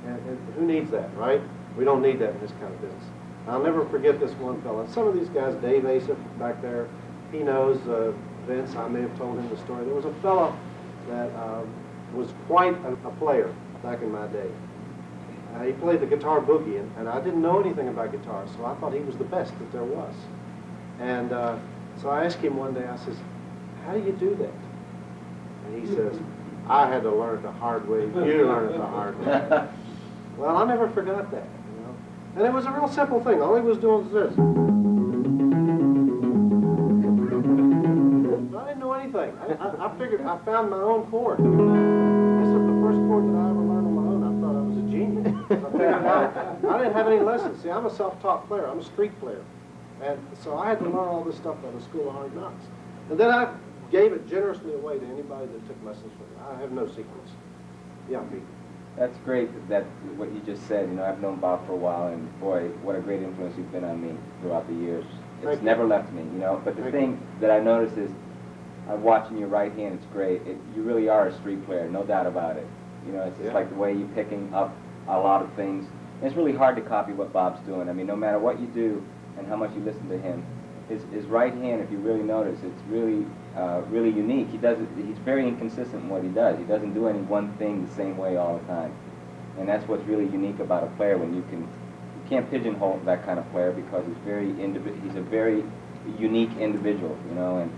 And who needs that, right? We don't need that in this kind of business. I'll never forget this one fella. Some of these guys, Dave Asif back there, he knows Vince. I may have told him the story. There was a fellow that was quite a player back in my day. He played the guitar boogie, and I didn't know anything about guitar, so I thought he was the best that there was. And so I asked him one day, I says, "How do you do that?" And he says, "I had to learn it the hard way. You learned it the hard way." Well, I never forgot that, you know. And it was a real simple thing. All he was doing was this. I didn't know anything. I figured I found my own chord. This was the first chord that I ever learned on my own. I thought I was a genius. I figured it out. I didn't have any lessons. See, I'm a self-taught player. I'm a street player. And so I had to learn all this stuff by the School of Hard Knocks. And then I gave it generously away to anybody that took lessons from me. I have no secrets. Yeah, Pete. That's great, that what you just said. You know, I've known Bob for a while, and boy, what a great influence you've been on me throughout the years. It's never left me, you know. But the thing that I noticed is, I'm watching your right hand, it's great. You really are a street player, no doubt about it. You know, it's just like the way you're picking up a lot of things. And it's really hard to copy what Bob's doing. I mean, no matter what you do and how much you listen to him, his right hand, if you really notice, it's really really unique. He's very inconsistent in what he does. He doesn't do any one thing the same way all the time. And that's what's really unique about a player, when you can't pigeonhole that kind of player, because he's a very unique individual, you know. And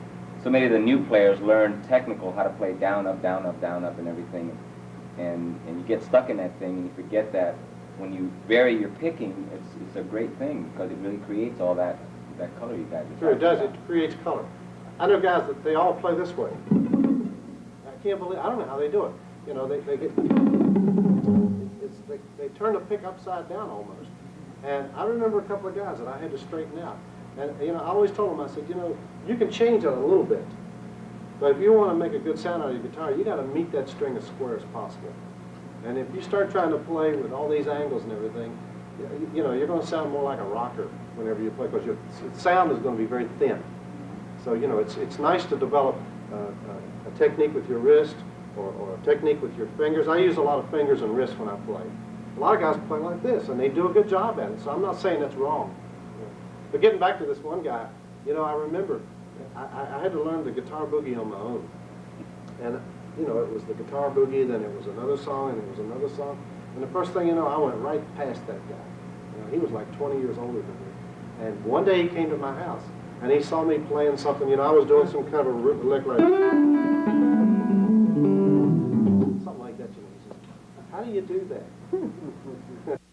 so many of the new players learn technical, how to play down, up, down, up, down, up, and everything. And you get stuck in that thing, and you forget that when you vary your picking, it's a great thing, because it really creates all that color you guys are Sure, it does. It creates color. I know guys that they all play this way. I can't believe, I don't know how they do it. You know, they turn the pick upside down almost. And I remember a couple of guys that I had to straighten out. And, you know, I always told them, I said, you know, you can change it a little bit. But if you want to make a good sound out of your guitar, you got to meet that string as square as possible. And if you start trying to play with all these angles and everything, you know, you're going to sound more like a rocker whenever you play, because your sound is going to be very thin. So, you know, it's nice to develop a technique with your wrist or a technique with your fingers. I use a lot of fingers and wrists when I play. A lot of guys play like this, and they do a good job at it, so I'm not saying that's wrong. But getting back to this one guy, you know, I remember I had to learn the guitar boogie on my own. And, you know, it was the guitar boogie, then it was another song, and it was another song. And the first thing you know, I went right past that guy. You know, he was like 20 years older than me. And one day he came to my house, and he saw me playing something. You know, I was doing some kind of a lick like something like that. You know, he says, "How do you do that?"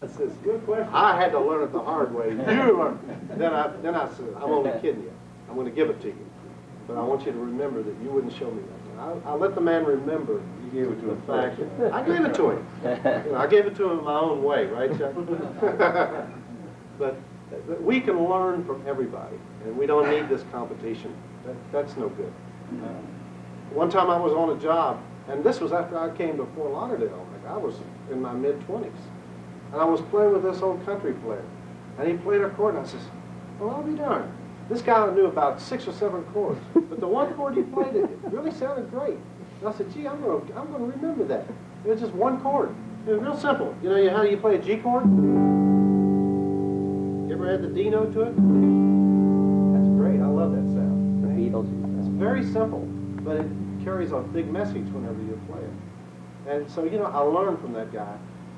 I says, "Good question. I had to learn it the hard way. You learned." Then I said, "I'm only kidding you. I'm going to give it to you." but I want you to remember that you wouldn't show me that. I'll let the man remember You gave it to the him fact. first. I gave it to him. You know, I gave it to him in my own way, right, Chuck? But we can learn from everybody, and we don't need this competition. That's no good. One time I was on a job, and this was after I came to Fort Lauderdale. Like I was in my mid-20s, and I was playing with this old country player, and he played a chord, and I says, "Well, I'll be darned. This guy knew about 6 or 7 chords, but the one chord he played, it really sounded great." And I said, "Gee, I'm gonna remember that. It was just one chord. It was real simple. You know how you play a G chord? You ever had the D note to it? That's great. I love that sound. The Beatles. It's very simple, but it carries a big message whenever you play it. And so, you know, I learned from that guy.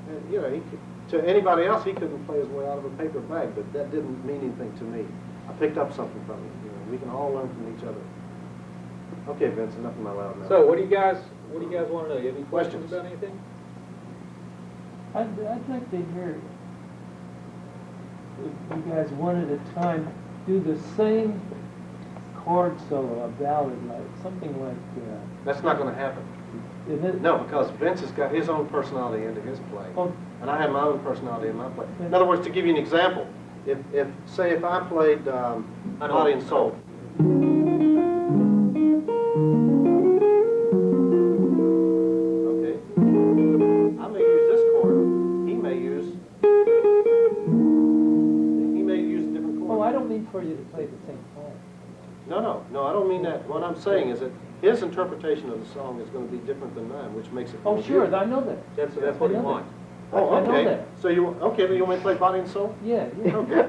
And, you know, to anybody else, he couldn't play his way out of a paper bag, but that didn't mean anything to me. I picked up something from him. You know, we can all learn from each other. Okay, Vince, enough of my loud mouth. So what do you guys want to know? You have any questions about anything? I'd like to hear if you guys one at a time do the same chord solo, a ballad, like something like That's not going to happen. is it? No, because Vince has got his own personality into his play, Oh, and I have my own personality in my play. In other words, to give you an example, if I played Body and Soul. Okay. I may use this chord. He may use a different chord. oh, I don't mean for you to play the same chord. No, I don't mean that. What I'm saying is that his interpretation of the song is going to be different than mine, which makes it Oh, more sure, beautiful. I know that. That's what he I know wants. Oh, I know okay. that. So then you want me to play Body and Soul? Yeah, yeah. Okay.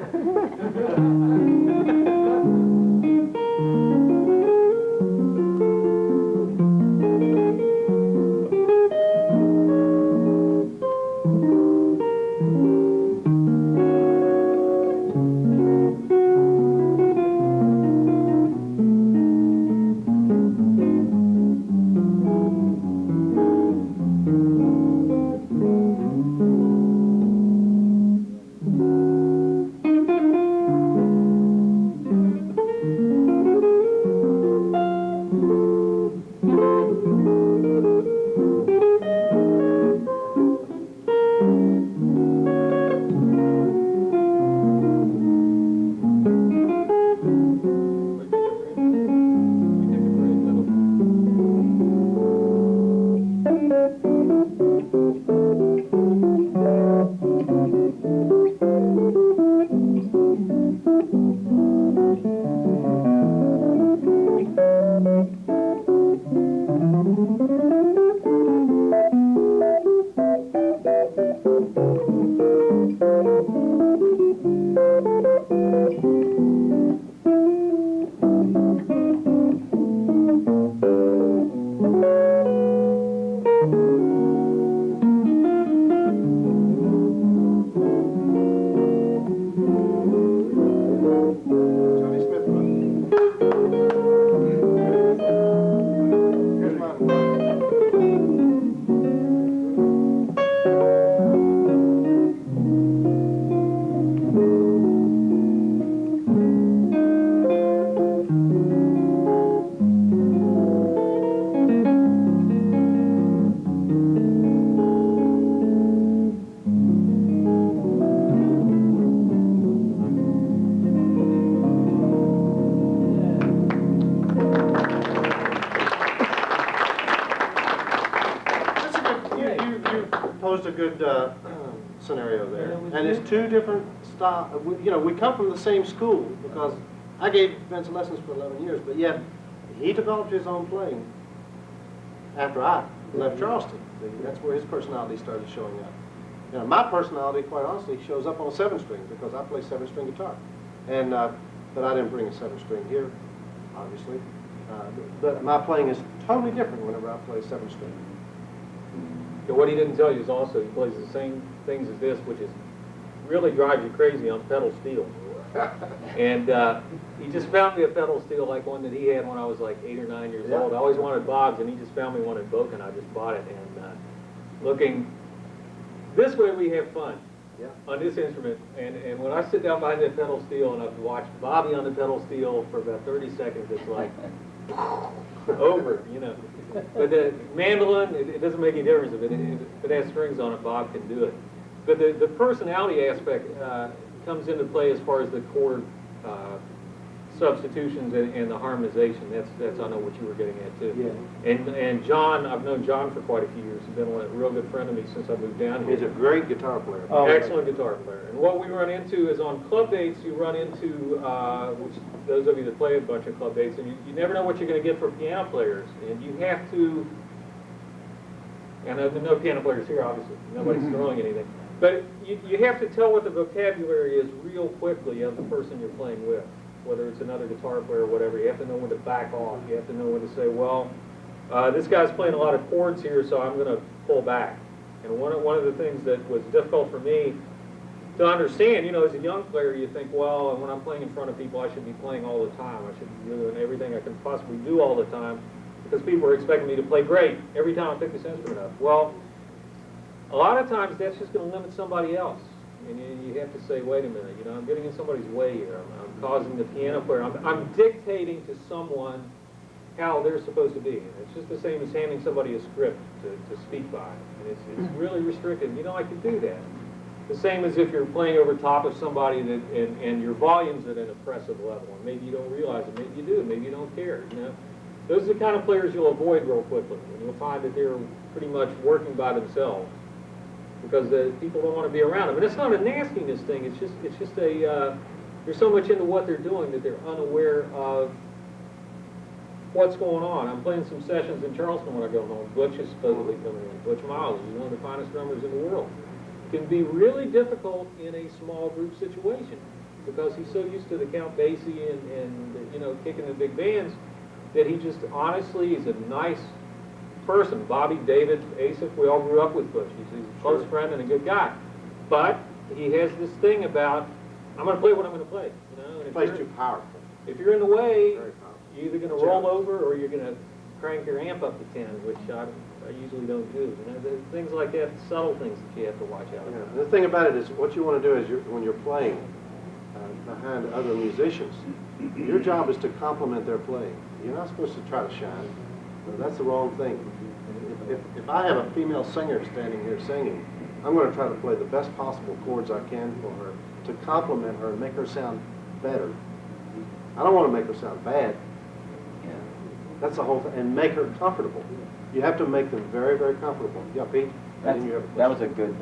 Johnny Smith run. Here's my run. That's a good, you posed a good scenario there. And it's two different styles. You know, we come from the same school because I gave Vince lessons for 11 years, but yet he developed his own playing after I left Charleston. That's where his personality started showing up. You know, my personality, quite honestly, shows up on a 7-string because I play 7-string guitar. And, but I didn't bring a 7-string here, obviously. But my playing is totally different whenever I play 7-string. And what he didn't tell you is also he plays the same things as this, which is really drives you crazy on pedal steel. And he just found me a pedal steel like one that he had when I was like 8 or 9 years old. I always wanted Bob's, and he just found me one in Boca, and I just bought it. And looking this way, we have fun on this instrument. And when I sit down behind that pedal steel and I've watched Bobby on the pedal steel for about 30 seconds, it's like over, you know. But the mandolin, it doesn't make any difference if it has strings on it. Bob can do it. But the personality aspect comes into play as far as the chord substitutions and the harmonization. That's I know what you were getting at too. Yeah. And John, I've known John for quite a few years. He's been a real good friend of me since I moved down here. He's a great guitar player. Oh, Excellent guitar player. And what we run into is on club dates, you run into, which those of you that play a bunch of club dates, and you never know what you're going to get for piano players. And you have to, and there are no piano players here, obviously. Nobody's throwing anything. But you have to tell what the vocabulary is real quickly of the person you're playing with. Whether it's another guitar player or whatever, you have to know when to back off. You have to know when to say, well, this guy's playing a lot of chords here, so I'm going to pull back. And one of the things that was difficult for me to understand, you know, as a young player, you think, well, when I'm playing in front of people, I should be playing all the time. I should be doing everything I can possibly do all the time because people are expecting me to play great every time I pick this instrument up. Well, a lot of times that's just going to limit somebody else. And you have to say, wait a minute, you know, I'm getting in somebody's way here. I'm causing the piano player. I'm dictating to someone how they're supposed to be. And it's just the same as handing somebody a script to speak by. And it's really restricted. You don't like to do that. The same as if you're playing over top of somebody that, and your volume's at an oppressive level. And maybe you don't realize it. Maybe you do. Maybe you don't care. You know, those are the kind of players you'll avoid real quickly. And you'll find that they're pretty much working by themselves, because people don't want to be around them. And it's not a nastiness thing. It's just a they're so much into what they're doing that they're unaware of what's going on. I'm playing some sessions in Charleston when I go home. Butch is supposedly coming in. Butch Miles is one of the finest drummers in the world. It can be really difficult in a small group situation because he's so used to the Count Basie and you know, kicking the big bands that he just honestly is a nice person. Bobby, David, Asif, we all grew up with Butch. He's a close friend and a good guy. But he has this thing about, I'm going to play what I'm going to play. You know? And Plays too powerful. If you're in the way, Very powerful. you're either going to roll over or you're going to crank your amp up to 10, which I usually don't do. You know, things like that, subtle things that you have to watch out Yeah. for. The thing about it is, what you want to do is, when you're playing behind other musicians, your job is to complement their playing. You're not supposed to try to shine. That's the wrong thing. If I have a female singer standing here singing, I'm going to try to play the best possible chords I can for her to complement her and make her sound better. I don't want to make her sound bad. That's the whole thing. And make her comfortable. You have to make them very, very comfortable. Yeah, Pete? That was a good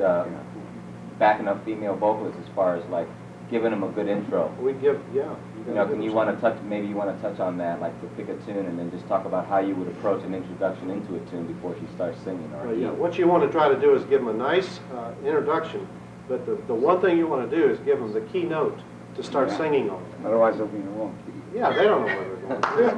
backing up female vocalist as far as like giving them a good intro. We give, yeah. You know, can you want to touch, maybe you want to touch on that, like to pick a tune and then just talk about how you would approach an introduction into a tune before she starts singing. Or Well, yeah, what you want to try to do is give them a nice introduction, but the one thing you want to do is give them the key note to start singing on. Otherwise, they'll be in the wrong key. Yeah, they don't know where they're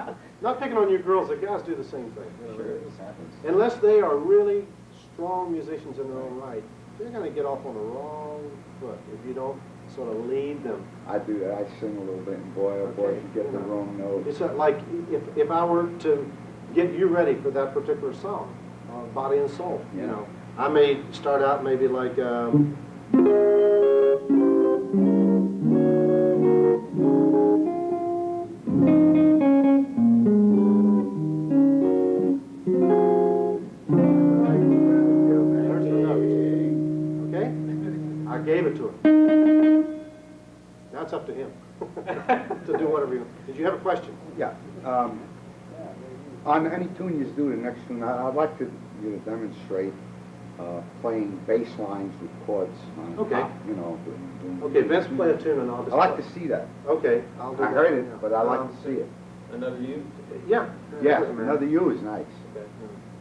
going. Not picking on you girls, the guys do the same thing. You know, Sure, this happens. unless they are really strong musicians in their own right, they're going to get off on the wrong foot if you don't sort of lead them. I do that. I sing a little bit, and boy, oh boy, if you get the wrong note. It's like if I were to get you ready for that particular song, Body and Soul, you Yeah. know, I may start out maybe like, there's the note, okay? I gave it to him. Now it's up to him to do whatever you want. Did you have a question? Yeah. On any tune you do, the next tune, I'd like you to demonstrate playing bass lines with chords on Okay. top, you know. Okay, Vince, play a tune and I'll just... I like to see that. Okay, I'll do I that. heard it, but I like to see it. Another you? Yeah. Yeah, another you is nice. Okay.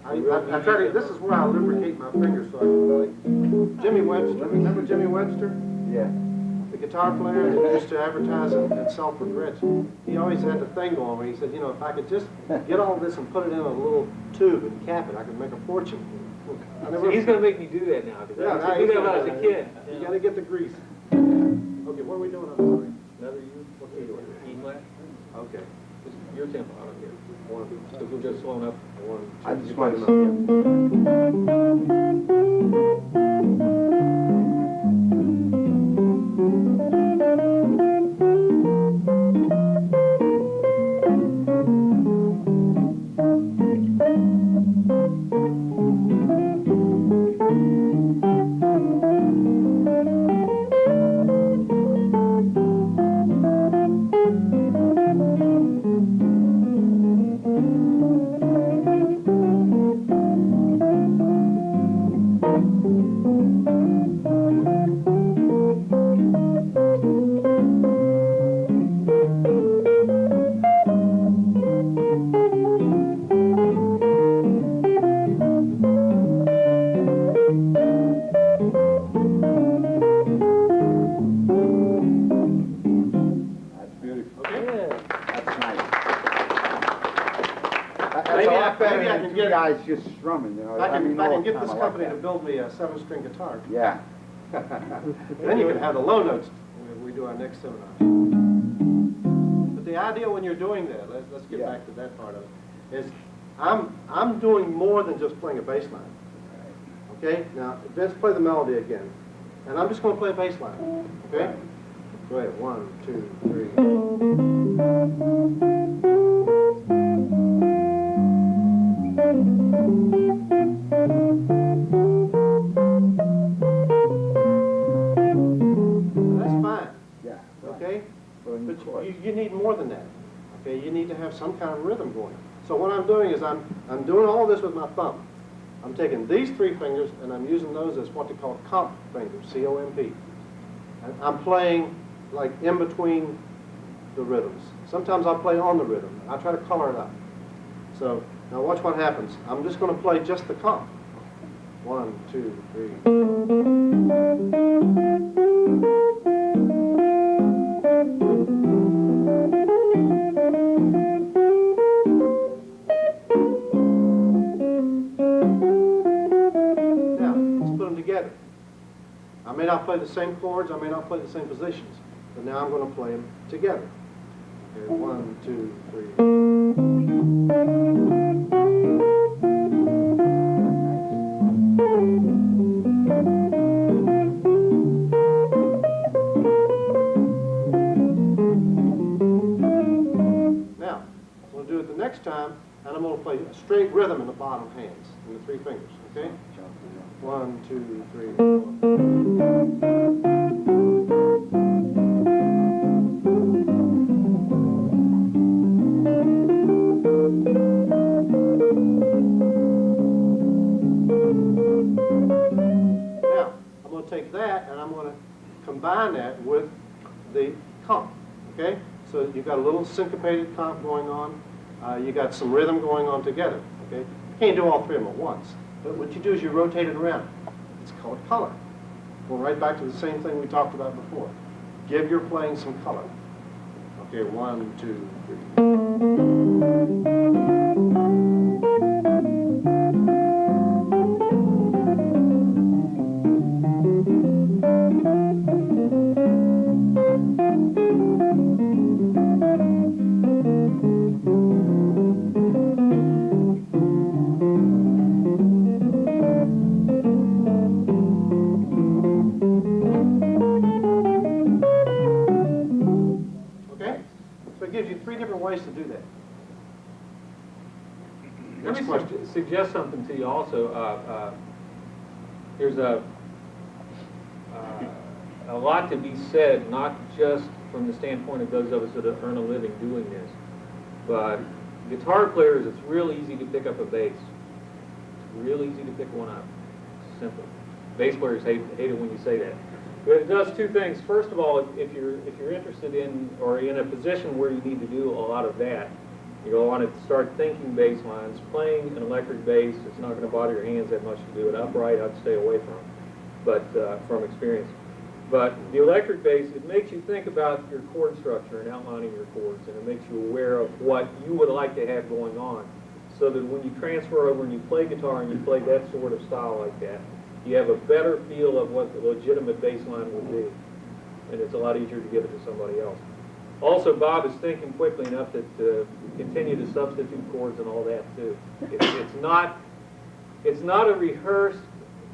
I try to, this is where I lubricate my fingers so I can play. Jimmy Webster, remember Jimmy Webster? Yeah. The guitar player that used to advertise and sell for grits. He always had the thing going where he said, you know, if I could just get all this and put it in a little tube and cap it, I could make a fortune. I never- See, he's going to make me do that now, because Yeah, I used to do that when I was a kid. You gotta get the grease. Okay, what are we doing? I'm sorry. Another you? What key do I do? E flat? Okay. Just your tempo, I don't care. One, Because we're just slowing up. one, I two, just you want to play them up. That's beautiful. Yeah. That's nice. That's Maybe a I- lot better maybe I than can two get- guys just strumming, you know. If I can all get the this time, I like company to that. build me a 7-string guitar, Yeah. then you can have the low notes when we do our next seminar. But the idea when you're doing that, let's get Yeah. back to that part of it, is I'm doing more than just playing a bass line. Okay? Now, Vince, play the melody again. And I'm just going to play a bass line. Okay? Go ahead. 1, 2, 3. That's fine. Yeah. Okay? Well, in the But chords. you need more than that. Okay? You need to have some kind of rhythm going. So what I'm doing is I'm doing all this with my thumb. I'm taking these 3 fingers and I'm using those as what they call comp fingers, C-O-M-P. And I'm playing like in between the rhythms. Sometimes I'll play on the rhythm. I try to color it up. So now watch what happens. I'm just going to play just the comp. 1, 2, 3. Now, let's put them together. I may not play the same chords, I may not play the same positions, but now I'm going to play them together. Okay, 1, 2, 3. Now, I'm going to do it the next time, and I'm going to play a straight rhythm in the bottom hands, in the 3 fingers, okay? 1, 2, 3, 4. Now, I'm going to take that and I'm going to combine that with the comp, okay? So you've got a little syncopated comp going on. You got some rhythm going on together, okay? You can't do all 3 of them at once. But what you do is you rotate it around. It's called color. Going right back to the same thing we talked about before. Give your playing some color. Okay, 1, 2, 3. Okay? So it gives you 3 different ways to do that. Let Next me question. suggest something to you also. There's a lot to be said, not just from the standpoint of those of us that earn a living doing this, but guitar players, it's real easy to pick up a bass. It's real easy to pick one up. It's simple. Bass players hate it when you say that. But it does 2 things. First of all, if you're interested in or in a position where you need to do a lot of that, you're going to want to start thinking bass lines. Playing an electric bass, it's not going to bother your hands that much to do it upright. I'd stay away from it, but from experience. But the electric bass, it makes you think about your chord structure and outlining your chords, and it makes you aware of what you would like to have going on, so that when you transfer over and you play guitar and you play that sort of style like that, you have a better feel of what the legitimate bass line would be, and it's a lot easier to give it to somebody else. Also, Bob is thinking quickly enough to continue to substitute chords and all that too. It's not a rehearsed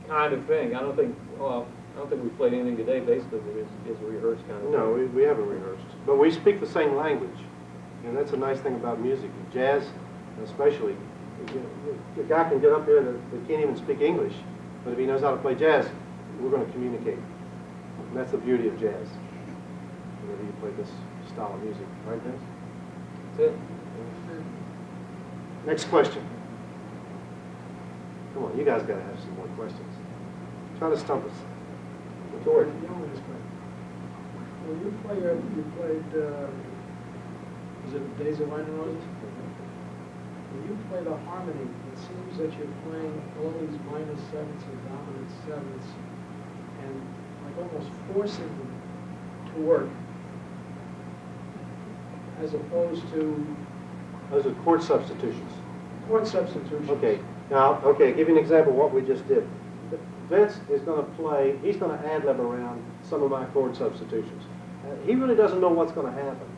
kind of thing. I don't think we've played anything today basically that is a rehearsed kind of thing. No, we haven't rehearsed. But we speak the same language. And that's a nice thing about music. Jazz, especially. The guy can get up here that can't even speak English, but if he knows how to play jazz, we're going to communicate. And that's the beauty of jazz. Whenever you play this style of music. Right, Vince? That's it. Next question. Come on, you guys got to have some more questions. Try to stump us. George. Well, you played, was it Days of Wine and Roses? play the harmony, it seems that you're playing all these minor sevenths or dominant sevenths and like almost forcing them to work, as opposed to Those are chord substitutions. chord substitutions. Okay, now, okay, give you an example of what we just did. Vince is going to play, he's going to ad-lib around some of my chord substitutions. He really doesn't know what's going to happen.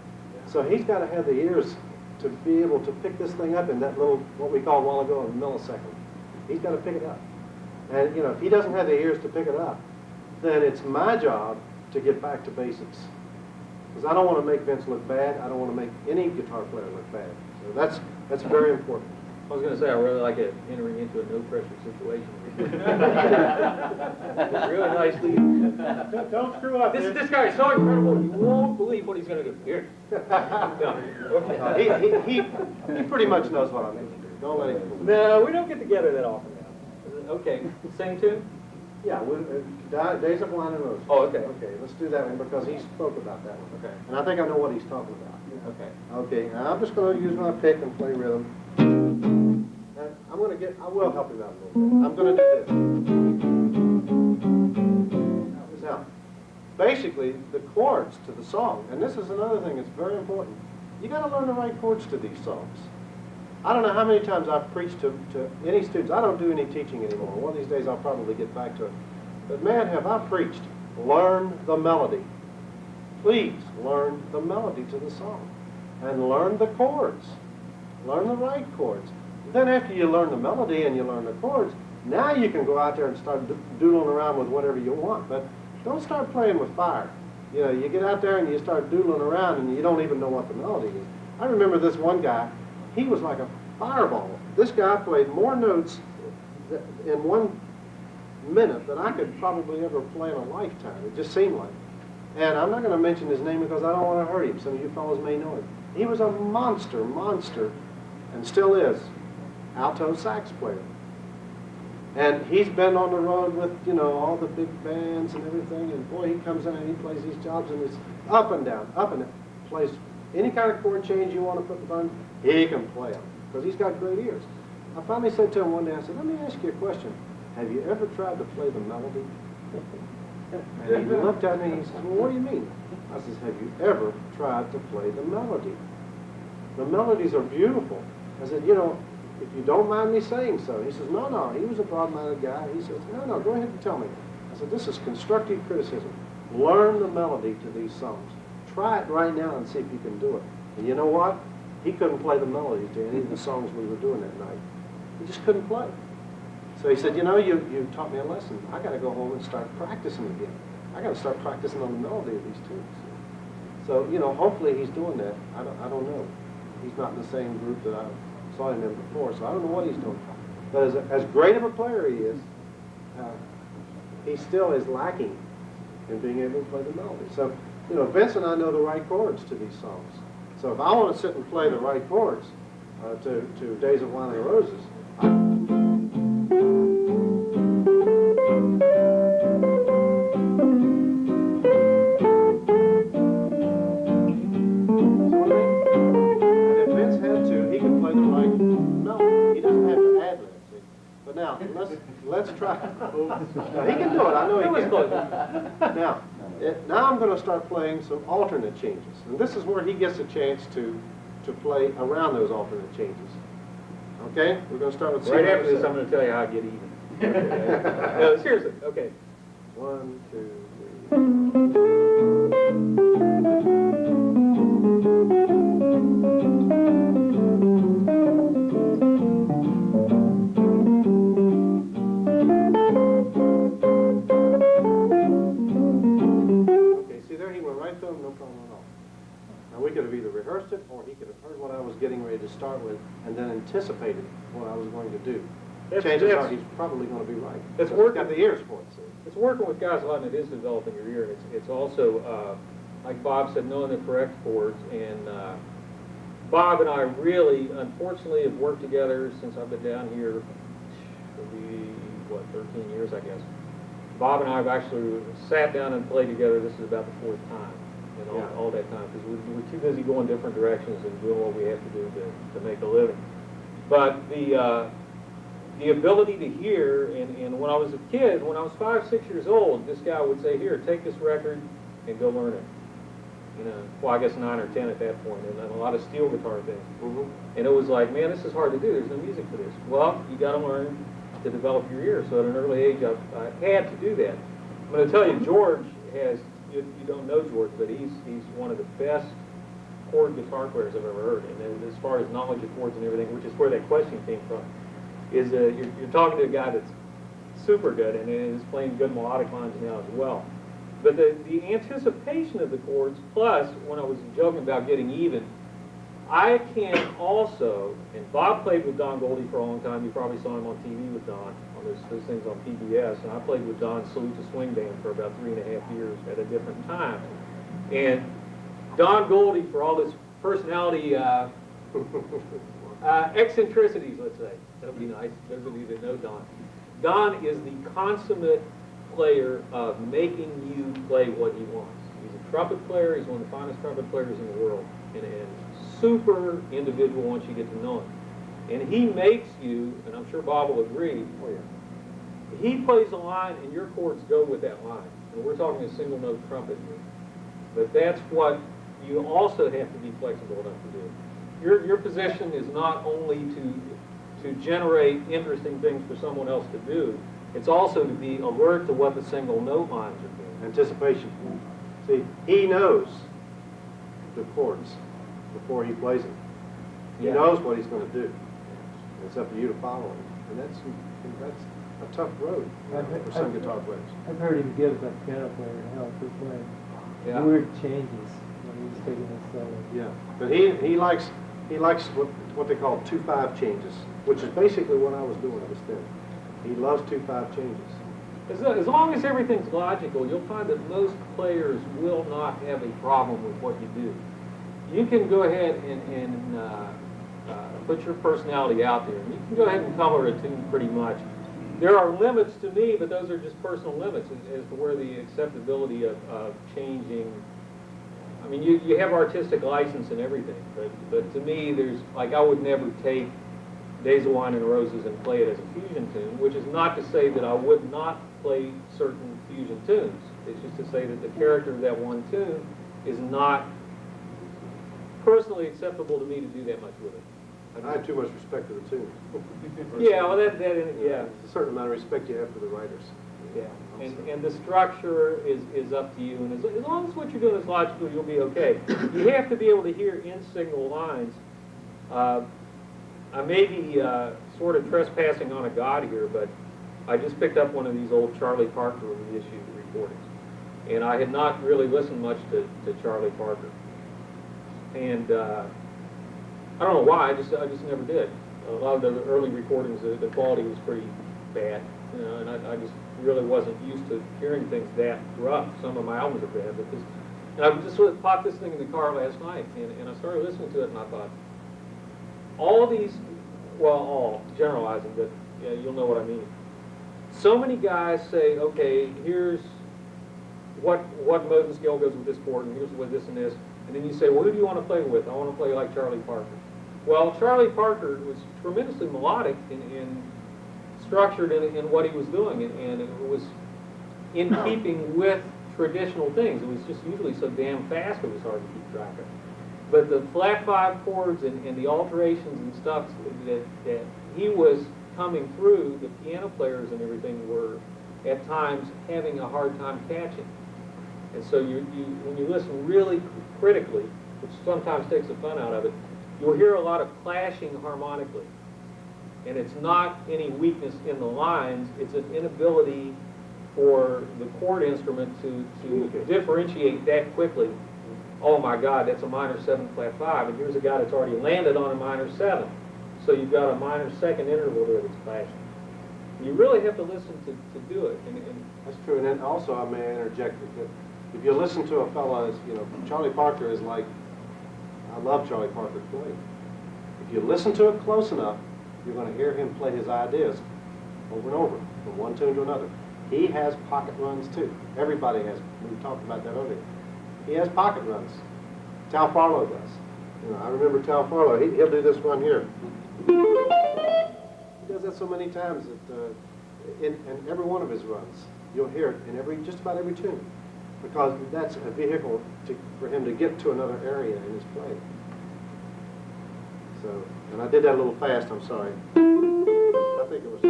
So he's got to have the ears to be able to pick this thing up in that little, what we called a while ago, a millisecond. He's got to pick it up. And, you know, if he doesn't have the ears to pick it up, then it's my job to get back to basics. Because I don't want to make Vince look bad. I don't want to make any guitar player look bad. So that's very important. I was going to say, I really like it entering into a no-pressure situation. Really nicely. Don't screw up. This guy is so incredible, you won't believe what he's going to do. Here. No. Okay. He pretty much knows what I'm going to do. Don't let him. No, we don't get together that often now. Okay, same tune? Yeah, Days of Wine and Roses. Oh, okay. Okay, let's do that one because he spoke about that one. Okay. And I think I know what he's talking about. Okay. Okay, now I'm just going to use my pick and play rhythm. And I will help him out a little bit. I'm going to do this. Now, basically, the chords to the song, and this is another thing that's very important. You got to learn the right chords to these songs. I don't know how many times I've preached to any students. I don't do any teaching anymore. One of these days I'll probably get back to it. But man, have I preached. Learn the melody. Please learn the melody to the song. And learn the chords. Learn the right chords. Then after you learn the melody and you learn the chords, now you can go out there and start doodling around with whatever you want. But don't start playing with fire. You know, you get out there and you start doodling around and you don't even know what the melody is. I remember this one guy. He was like a fireball. This guy played more notes in 1 minute than I could probably ever play in a lifetime. It just seemed like. And I'm not going to mention his name because I don't want to hurt him. Some of you fellows may know him. He was a monster, and still is, alto sax player. And he's been on the road with, you know, all the big bands and everything. And boy, he comes in and he plays these jobs and it's up and down, plays any kind of chord change you want to put in front, he can play them because he's got great ears. I finally said to him one day, I said, let me ask you a question. Have you ever tried to play the melody? And he looked at me and he said, well, what do you mean? I said, have you ever tried to play the melody? The melodies are beautiful. I said, you know, if you don't mind me saying so. He says, no, he was a broad-minded guy. He says, no, go ahead and tell me. I said, this is constructive criticism. Learn the melody to these songs. Try it right now and see if you can do it. And you know what? He couldn't play the melody to any of the songs we were doing that night. He just couldn't play. So he said, you know, you taught me a lesson. I got to go home and start practicing again. I got to start practicing on the melody of these tunes. So, you know, hopefully he's doing that. I don't know. He's not in the same group that I saw him in before, so I don't know what he's doing. But as great of a player he is, he still is lacking in being able to play the melody. So, you know, Vince and I know the right chords to these songs. So if I want to sit and play the right chords to Days of Wine and Roses, now, let's try. Now, he can do it. I know he can. Now I'm going to start playing some alternate changes. And this is where he gets a chance to play around those alternate changes. Okay? We're going to start with right after this, I'm going to tell you how I get even. Okay. No, seriously. Okay. 1, 2, 3. No problem at all. Now we could have either rehearsed it or he could have heard what I was getting ready to start with and then anticipated what I was going to do. Chances are he's probably going to be right. It's working. Got the ears for it. See? It's working with guys a lot, and it is developing your ear. And it's also, like Bob said, knowing the correct chords. And Bob and I really, unfortunately, have worked together since I've been down here. It'll be 13 years, I guess. Bob and I have actually sat down and played together. This is about the 4th time. And all that time, because we're too busy going different directions and doing what we have to do to make a living. But the ability to hear, and when I was a kid, when I was 5, 6 years old, this guy would say, here, take this record and go learn it. You know, well, I guess 9 or 10 at that point, and a lot of steel guitar things. And it was like, man, this is hard to do. There's no music for this. Well, you got to learn to develop your ear. So at an early age, I had to do that. I'm going to tell you, George has, you don't know George, but he's one of the best chord guitar players I've ever heard. And as far as knowledge of chords and everything, which is where that question came from, is you're talking to a guy that's super good and is playing good melodic lines now as well. But the anticipation of the chords, plus when I was joking about getting even, I can also, and Bob played with Don Goldie for a long time. You probably saw him on TV with Don, on those things on PBS. And I played with Don's Salute to Swing Band for about 3.5 years at a different time. And Don Goldie, for all his personality eccentricities, let's say, that would be nice, those of you that know Don. Don is the consummate player of making you play what he wants. He's a trumpet player. He's one of the finest trumpet players in the world, and super individual once you get to know him. And he makes you, and I'm sure Bob will agree, he plays a line and your chords go with that line. And we're talking a single note trumpet here. But that's what you also have to be flexible enough to do. Your position is not only to generate interesting things for someone else to do, it's also to be alert to what the single note lines are doing. Anticipation. See, he knows the chords before he plays them. He knows what he's going to do. It's up to you to follow him. And that's a tough road for some guitar players. I've heard him give the piano player hell for playing weird changes when he's taking his solo. Yeah, but he likes what they call 2/5 changes, which is basically what I was doing at this thing. He loves 2/5 changes. As long as everything's logical, you'll find that most players will not have a problem with what you do. You can go ahead and put your personality out there. You can go ahead and color a tune pretty much. There are limits to me, but those are just personal limits as to where the acceptability of changing. I mean, you have artistic license and everything, but to me, there's, like, I would never take Days of Wine and Roses and play it as a fusion tune, which is not to say that I would not play certain fusion tunes. It's just to say that the character of that one tune is not personally acceptable to me to do that much with it. I have too much respect for the tune. Yeah, well, yeah. There's a certain amount of respect you have for the writers. Yeah, and the structure is up to you, and as long as what you're doing is logical, you'll be okay. You have to be able to hear in signal lines. I may be sort of trespassing on a god here, but I just picked up one of these old Charlie Parker reissued recordings, and I had not really listened much to Charlie Parker, and I don't know why. I just never did. A lot of the early recordings, the quality was pretty bad, you know, and I just really wasn't used to hearing things that rough. Some of my albums are bad, but this. And I just sort of popped this thing in the car last night, and I started listening to it, and I thought, all these, well, all generalizing, but yeah, you'll know what I mean. So many guys say, okay, here's what mode and scale goes with this chord, and here's with this and this, and then you say, well, who do you want to play with? I want to play like Charlie Parker. Well, Charlie Parker was tremendously melodic and structured in what he was doing, and it was in keeping with traditional things. It was just usually so damn fast it was hard to keep track of. But the flat 5 chords and the alterations and stuff that he was coming through, the piano players and everything were at times having a hard time catching. And so when you listen really critically, which sometimes takes the fun out of it, you'll hear a lot of clashing harmonically. And it's not any weakness in the lines, it's an inability for the chord instrument to differentiate that quickly. Oh my God, that's a minor 7 flat 5, and here's a guy that's already landed on a minor 7. So you've got a minor second interval there that's clashing. You really have to listen to do it. And That's true, and then also I may interject that if you listen to a fella, as you know, Charlie Parker is like, I love Charlie Parker's playing. If you listen to it close enough, you're going to hear him play his ideas over and over, from one tune to another. He has pocket runs too. Everybody has. We talked about that earlier. He has pocket runs. Tal Farlow does. You know, I remember Tal Farlow. He'll do this one here. it so many times that in every one of his runs, you'll hear it in just about every tune, because that's a vehicle for him to get to another area in his playing. So, and I did that a little fast, I'm sorry. I think it was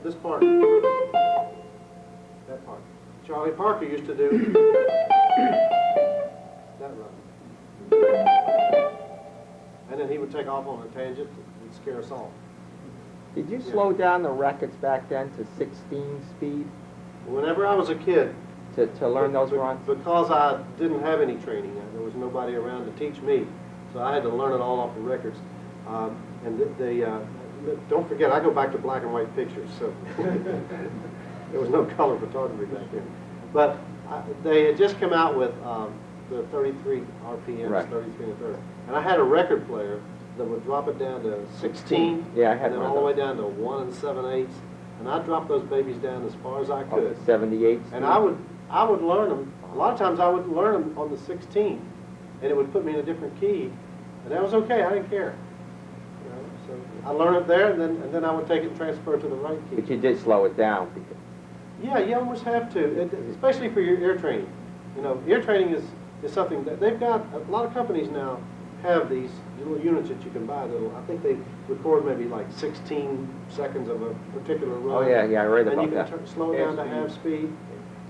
this part, that part. Charlie Parker used to do that run. And then he would take off on a tangent and scare us all. Did you slow down the records back then to 16 speed Whenever I was a kid, to learn those runs? because I didn't have any training, there was nobody around to teach me, so I had to learn it all off the records. Don't forget, I go back to black and white pictures, so there was no color photography back then. But they had just come out with the 33 RPMs, Right. 33 and a third. And I had a record player that would drop it down to 16, Yeah, I had and then one of all the way those. down to 1 7/8. And I dropped those babies down as far as I Up could. to 78 And I would learn them. A lot of times I would learn them on the 16, and it would put me in a different key, and that was okay. I didn't care. You know, so I learned it there, and then I would take it and transfer it to the right key. But you did slow it down. Because Yeah, you almost have to, especially for your ear training. You know, ear training is something that they've got. A lot of companies now have these little units that you can buy. I think they record maybe like 16 seconds of a particular run. Oh, yeah, I read And about you that. can slow it down to half speed.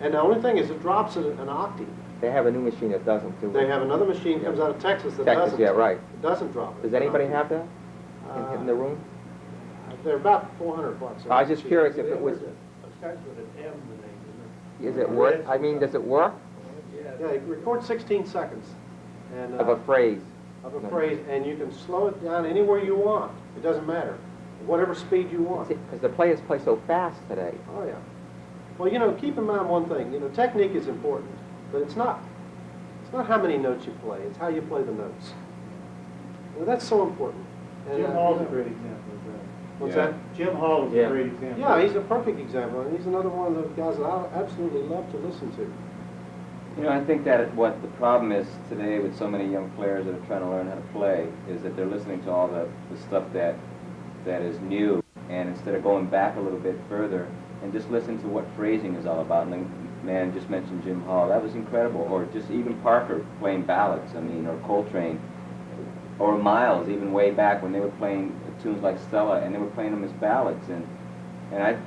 And the only thing is, it drops it an octave. they have a new machine that doesn't do it. They have another machine that comes out of Texas that Texas, doesn't. yeah, right. It doesn't drop it. Does anybody have that in the Uh, room? They're about $400. I was just curious if it was, Starts with an M, the name, is it work? I mean, does it work? Yeah, it records 16 seconds. And, Of a phrase? of a phrase, and you can slow it down anywhere you want. It doesn't matter. Whatever speed you want. Because the players play so fast today. Oh, yeah. Well, you know, keep in mind one thing. You know, technique is important, but it's not how many notes you play. It's how you play the notes. Well, that's so important. And, Jim Hall's a great example of that. What's Yeah. that? Jim Hall is Yeah. a great example. Yeah, he's a perfect example, and he's another one of those guys that I absolutely love to listen to. You know, I think that what the problem is today with so many young players that are trying to learn how to play is that they're listening to all the stuff that is new, and instead of going back a little bit further and just listen to what phrasing is all about. And the man just mentioned Jim Hall. That was incredible. Or just even Parker playing ballads, I mean, or Coltrane, or Miles, even way back when they were playing tunes like Stella, and they were playing them as ballads. And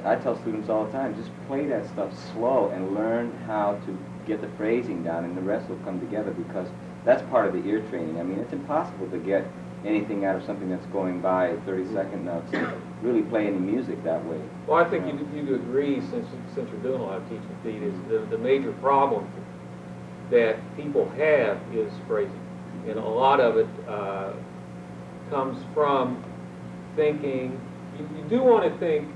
I tell students all the time, just play that stuff slow and learn how to get the phrasing down, and the rest will come together, because that's part of the ear training. I mean, it's impossible to get anything out of something that's going by at 30-second notes and really play any music that way. Well, I think you'd agree, since you're doing a lot of teaching, Pete, is the major problem that people have is phrasing. And a lot of it comes from thinking, you do want to think,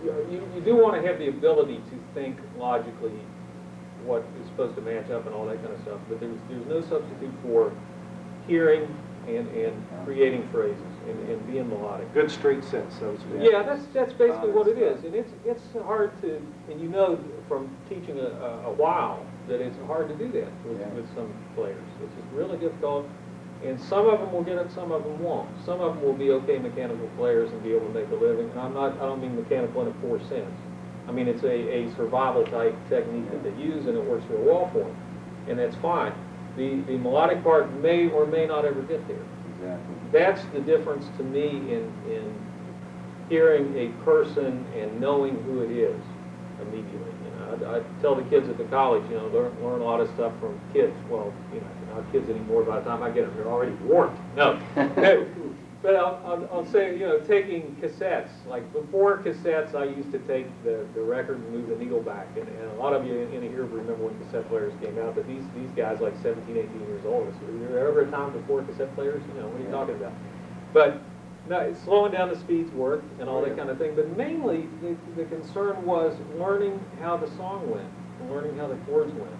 you do want to have the ability to think logically what is supposed to match up and all that kind of stuff, but there's no substitute for hearing and creating phrases and being melodic. Good street sense, so to speak. Yeah, that's basically what it is, and it's hard to, and you know from teaching a while that it's hard to do that with some players. It's just really difficult, and some of them will get it, some of them won't. Some of them will be okay mechanical players and be able to make a living, and I don't mean mechanical in a poor sense. I mean, it's a survival type technique that they use, and it works real well for them, and that's fine. The melodic part may or may not ever get there. Exactly. That's the difference to me in hearing a person and knowing who it is immediately. You know, I tell the kids at the college, you know, learn a lot of stuff from kids. Well, you know, they're not kids anymore. By the time I get them, they're already warped. No. But I'll say, you know, taking cassettes, like before cassettes, I used to take the record and move the needle back. And a lot of you in here remember when cassette players came out, but these guys like 17, 18 years old. So was there ever a time before cassette players? You know, what are you talking about? But no, slowing down the speeds worked and all that kind of thing. But mainly, the concern was learning how the song went, and learning how the chords went.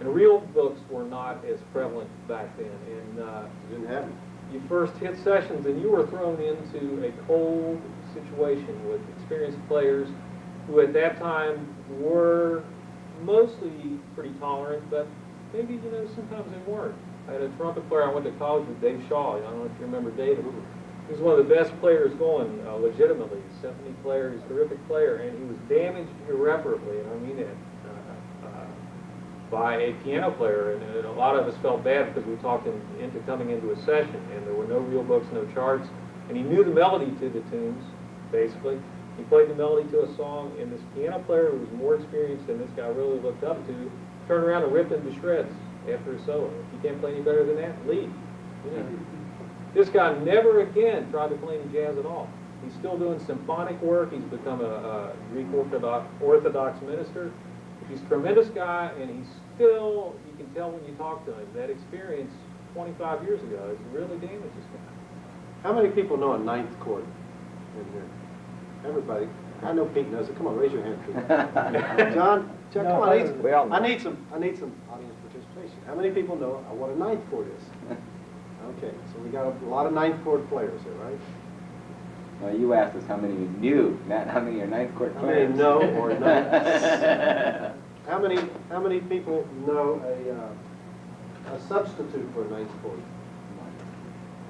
And real books were not as prevalent back then. And Didn't happen. you first hit sessions and you were thrown into a cold situation with experienced players who at that time were mostly pretty tolerant, but maybe, you know, sometimes they weren't. I had a trumpet player I went to college with, Dave Shaw. I don't know if you remember David. He was one of the best players going, legitimately. He's a symphony player, he's a terrific player, and he was damaged irreparably, and I mean it, by a piano player. And a lot of us felt bad because we talked him into coming into a session, and there were no real books, no charts, and he knew the melody to the tunes, basically. He played the melody to a song, and this piano player who was more experienced than this guy really looked up to, turned around and ripped him to shreds after his solo. If you can't play any better than that, leave. You know. This guy never again tried to play any jazz at all. He's still doing symphonic work. He's become a Greek Orthodox minister. He's a tremendous guy, and he's still, you can tell when you talk to him, that experience 25 years ago has really damaged this guy. How many people know a ninth chord in here? Everybody. I know Pete knows it. Come on, raise your hand, Pete. John, come on. I need some audience participation. How many people know what a ninth chord is? Okay, so we got a lot of ninth chord players here, right? Well, you asked us how many we knew, not how many are ninth chord How players. many know or know? How many people know a substitute for a ninth chord?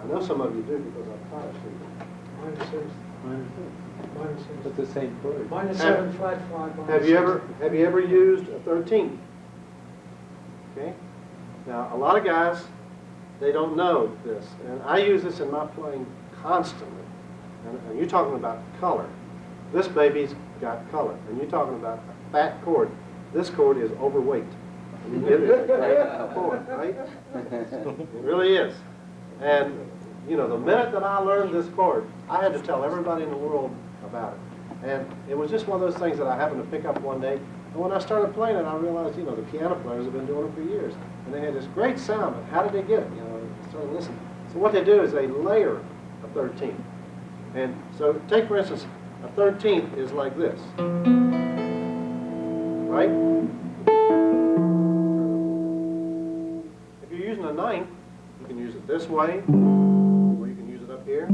I know some of you do because I've taught it to you. Minor six. Minor six. But the same chord. Minor 7, flat 5, minor Have you ever used a 13th? Okay. Now a lot of guys, they don't know this, and I use this in my playing constantly. And you're talking about color. This baby's got color, and you're talking about a fat chord. This chord is overweight. I mean, it is a great chord, right? It really is. And you know, the minute that I learned this chord, I had to tell everybody in the world about it. And it was just one of those things that I happened to pick up one day. And when I started playing it, I realized, you know, the piano players have been doing it for years. And they had this great sound, but how did they get it? You know, I started listening. So what they do is they layer a 13th. And so take, for instance, a 13th is like this. Right? If you're using a ninth, you can use it this way, or you can use it up here.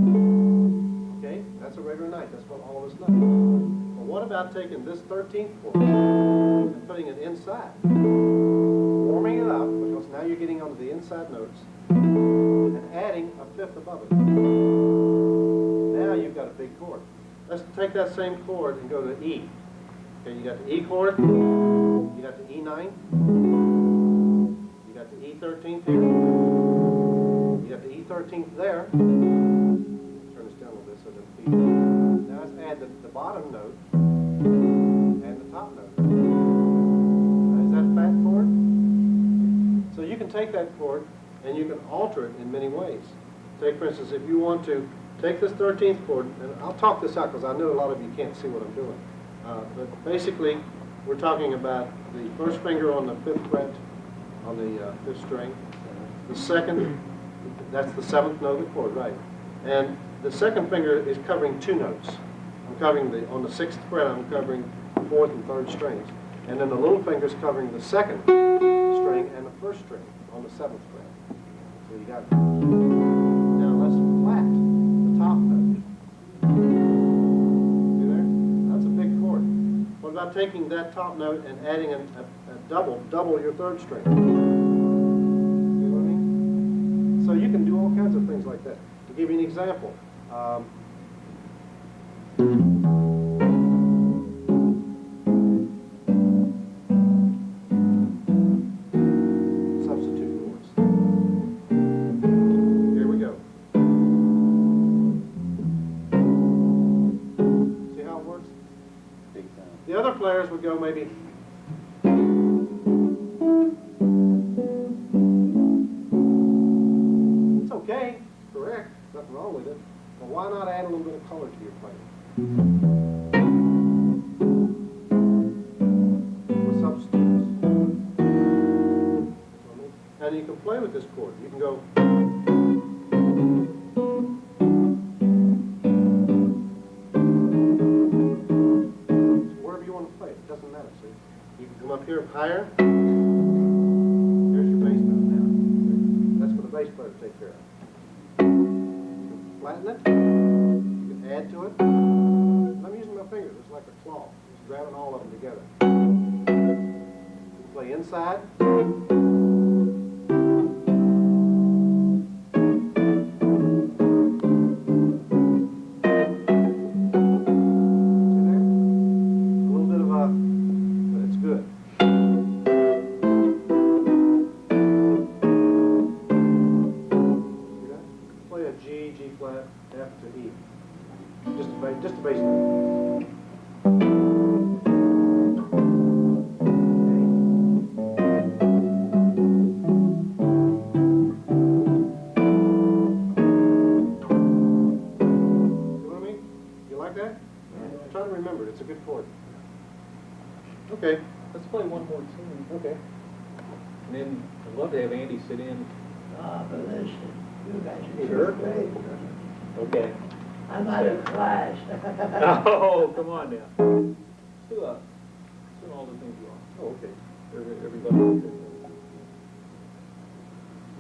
Okay? That's a regular ninth. That's what all of us know. But what about taking this 13th chord and putting it inside? Warming it up, because now you're getting onto the inside notes, and adding a fifth above it. Now you've got a big chord. Let's take that same chord and go to E. Okay, you got the E chord, you got the E9, you got the E13th here, you got the E13th there. Turn this down a little bit so that the now let's add the bottom note and the top note. Now, is that a fat chord? So you can take that chord and you can alter it in many ways. Take, for instance, if you want to take this 13th chord, and I'll talk this out because I know a lot of you can't see what I'm doing. But basically, we're talking about the first finger on the 5th fret on the 5th string. The second, that's the 7th note of the chord, right? And the second finger is covering 2 notes. I'm covering on the 6th fret, I'm covering the 4th and 3rd strings. And then the little finger's covering the 2nd string and the 1st string on the 7th fret. So you got it. Now let's flat the top note. See there? That's a big chord. What about taking that top note and adding a double your 3rd string? See what I mean? So you can do all kinds of things like that. To give you an example, substitute chords. Here we go. See how it works? Big sound. The other players would go maybe. It's okay, correct, nothing wrong with it. But why not add a little bit of color to your playing? With substitutes. And you can play with this chord. You can go. Wherever you want to play it, it doesn't matter. See, you can come up here higher. Here's your bass note now. That's for the bass player to take care of. Flatten it. You can add to it. I'm using my fingers. It's like a claw. Just grabbing all of them together. You can play inside. F to E. Just a bass note. See what I mean? You like that? Try to remember it. It's a good chord. Okay. Let's play one more tune. Okay. And then I'd love to have Andy sit in. But listen, you guys are Sure. too great. Okay. I'm out of class. Oh, come on now. Do all the things you want. Oh, okay. Everybody.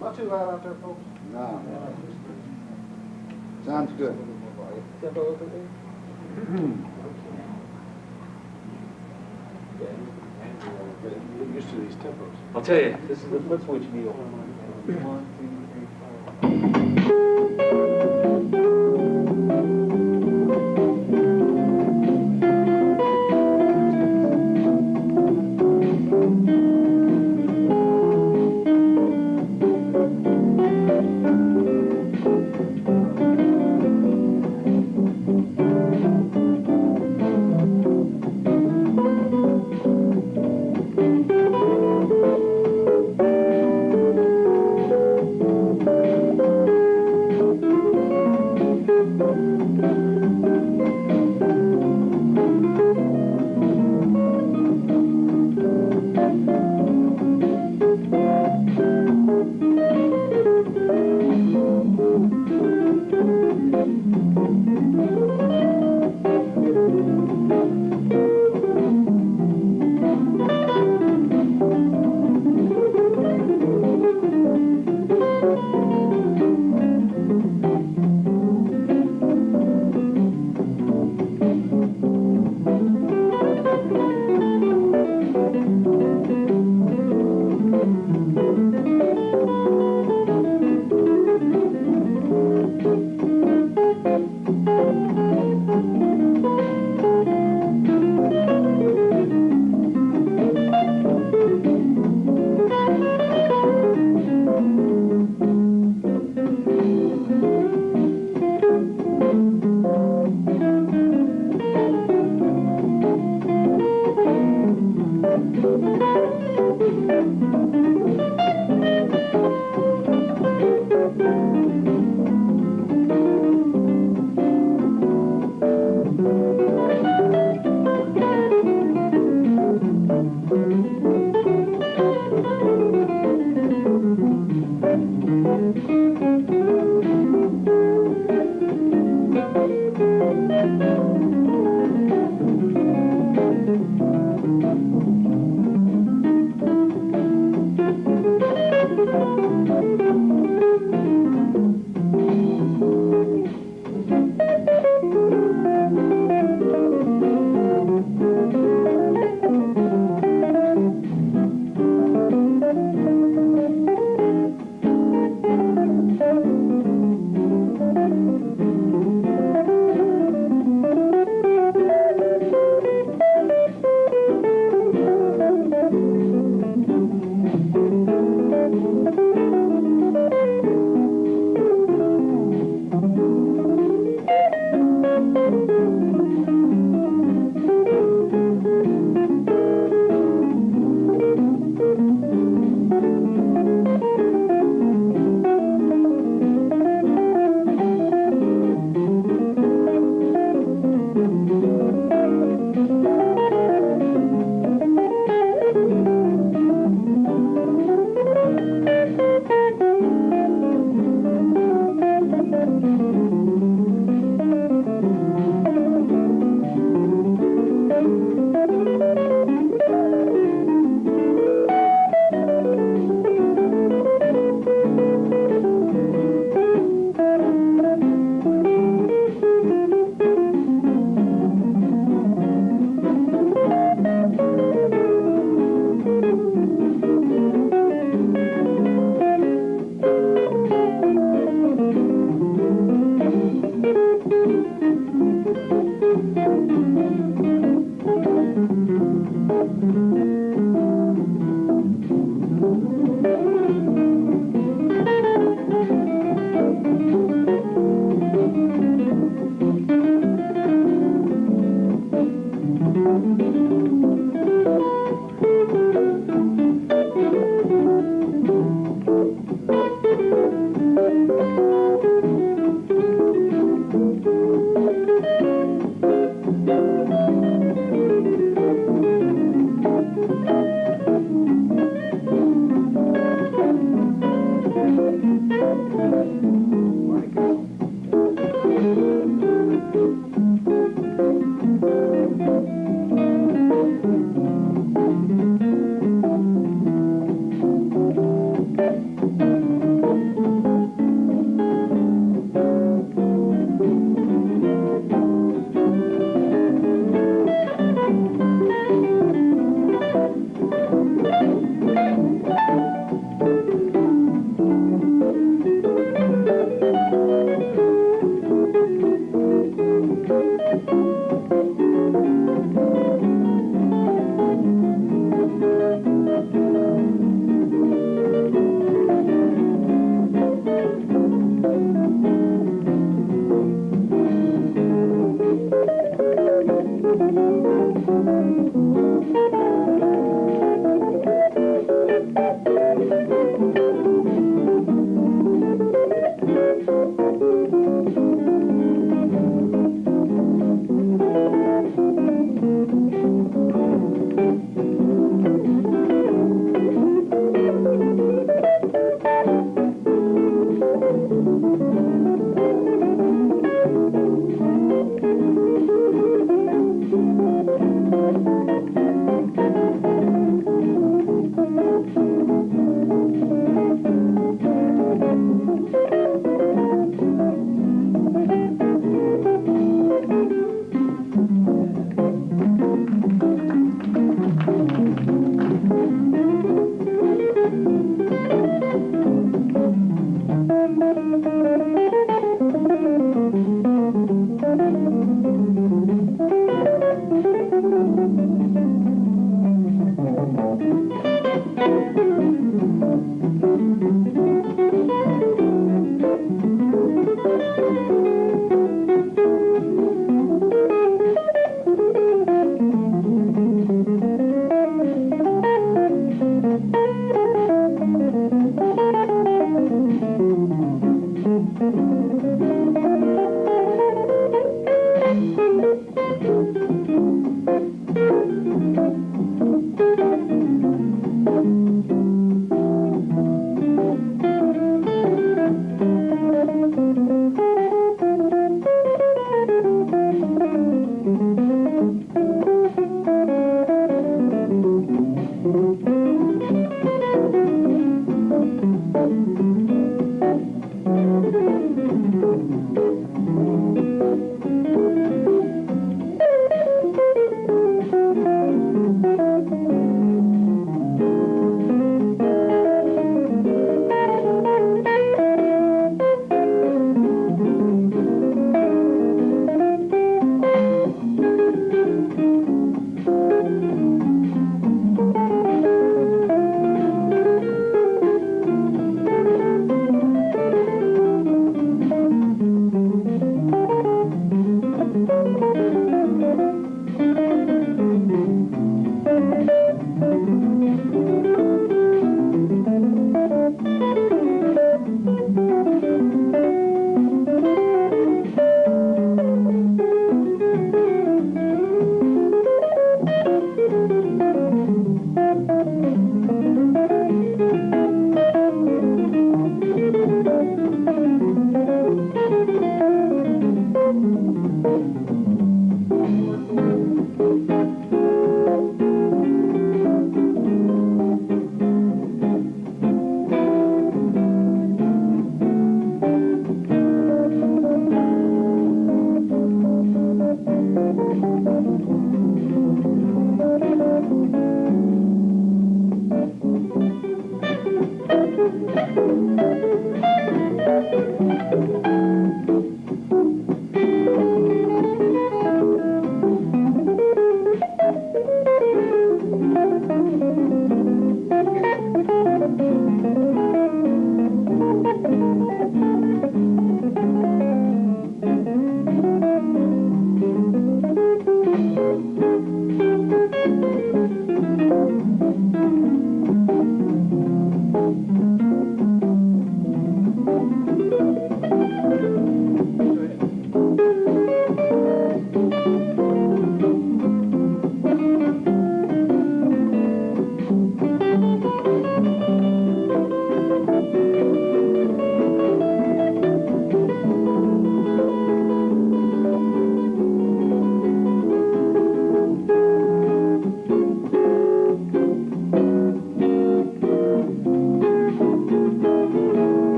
Not too loud out there, folks. No. Sounds good. Tempo okay? Get used to these tempos. I'll tell you, this is the foot switch deal. 1, 2, 3, 4.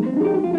Thank you.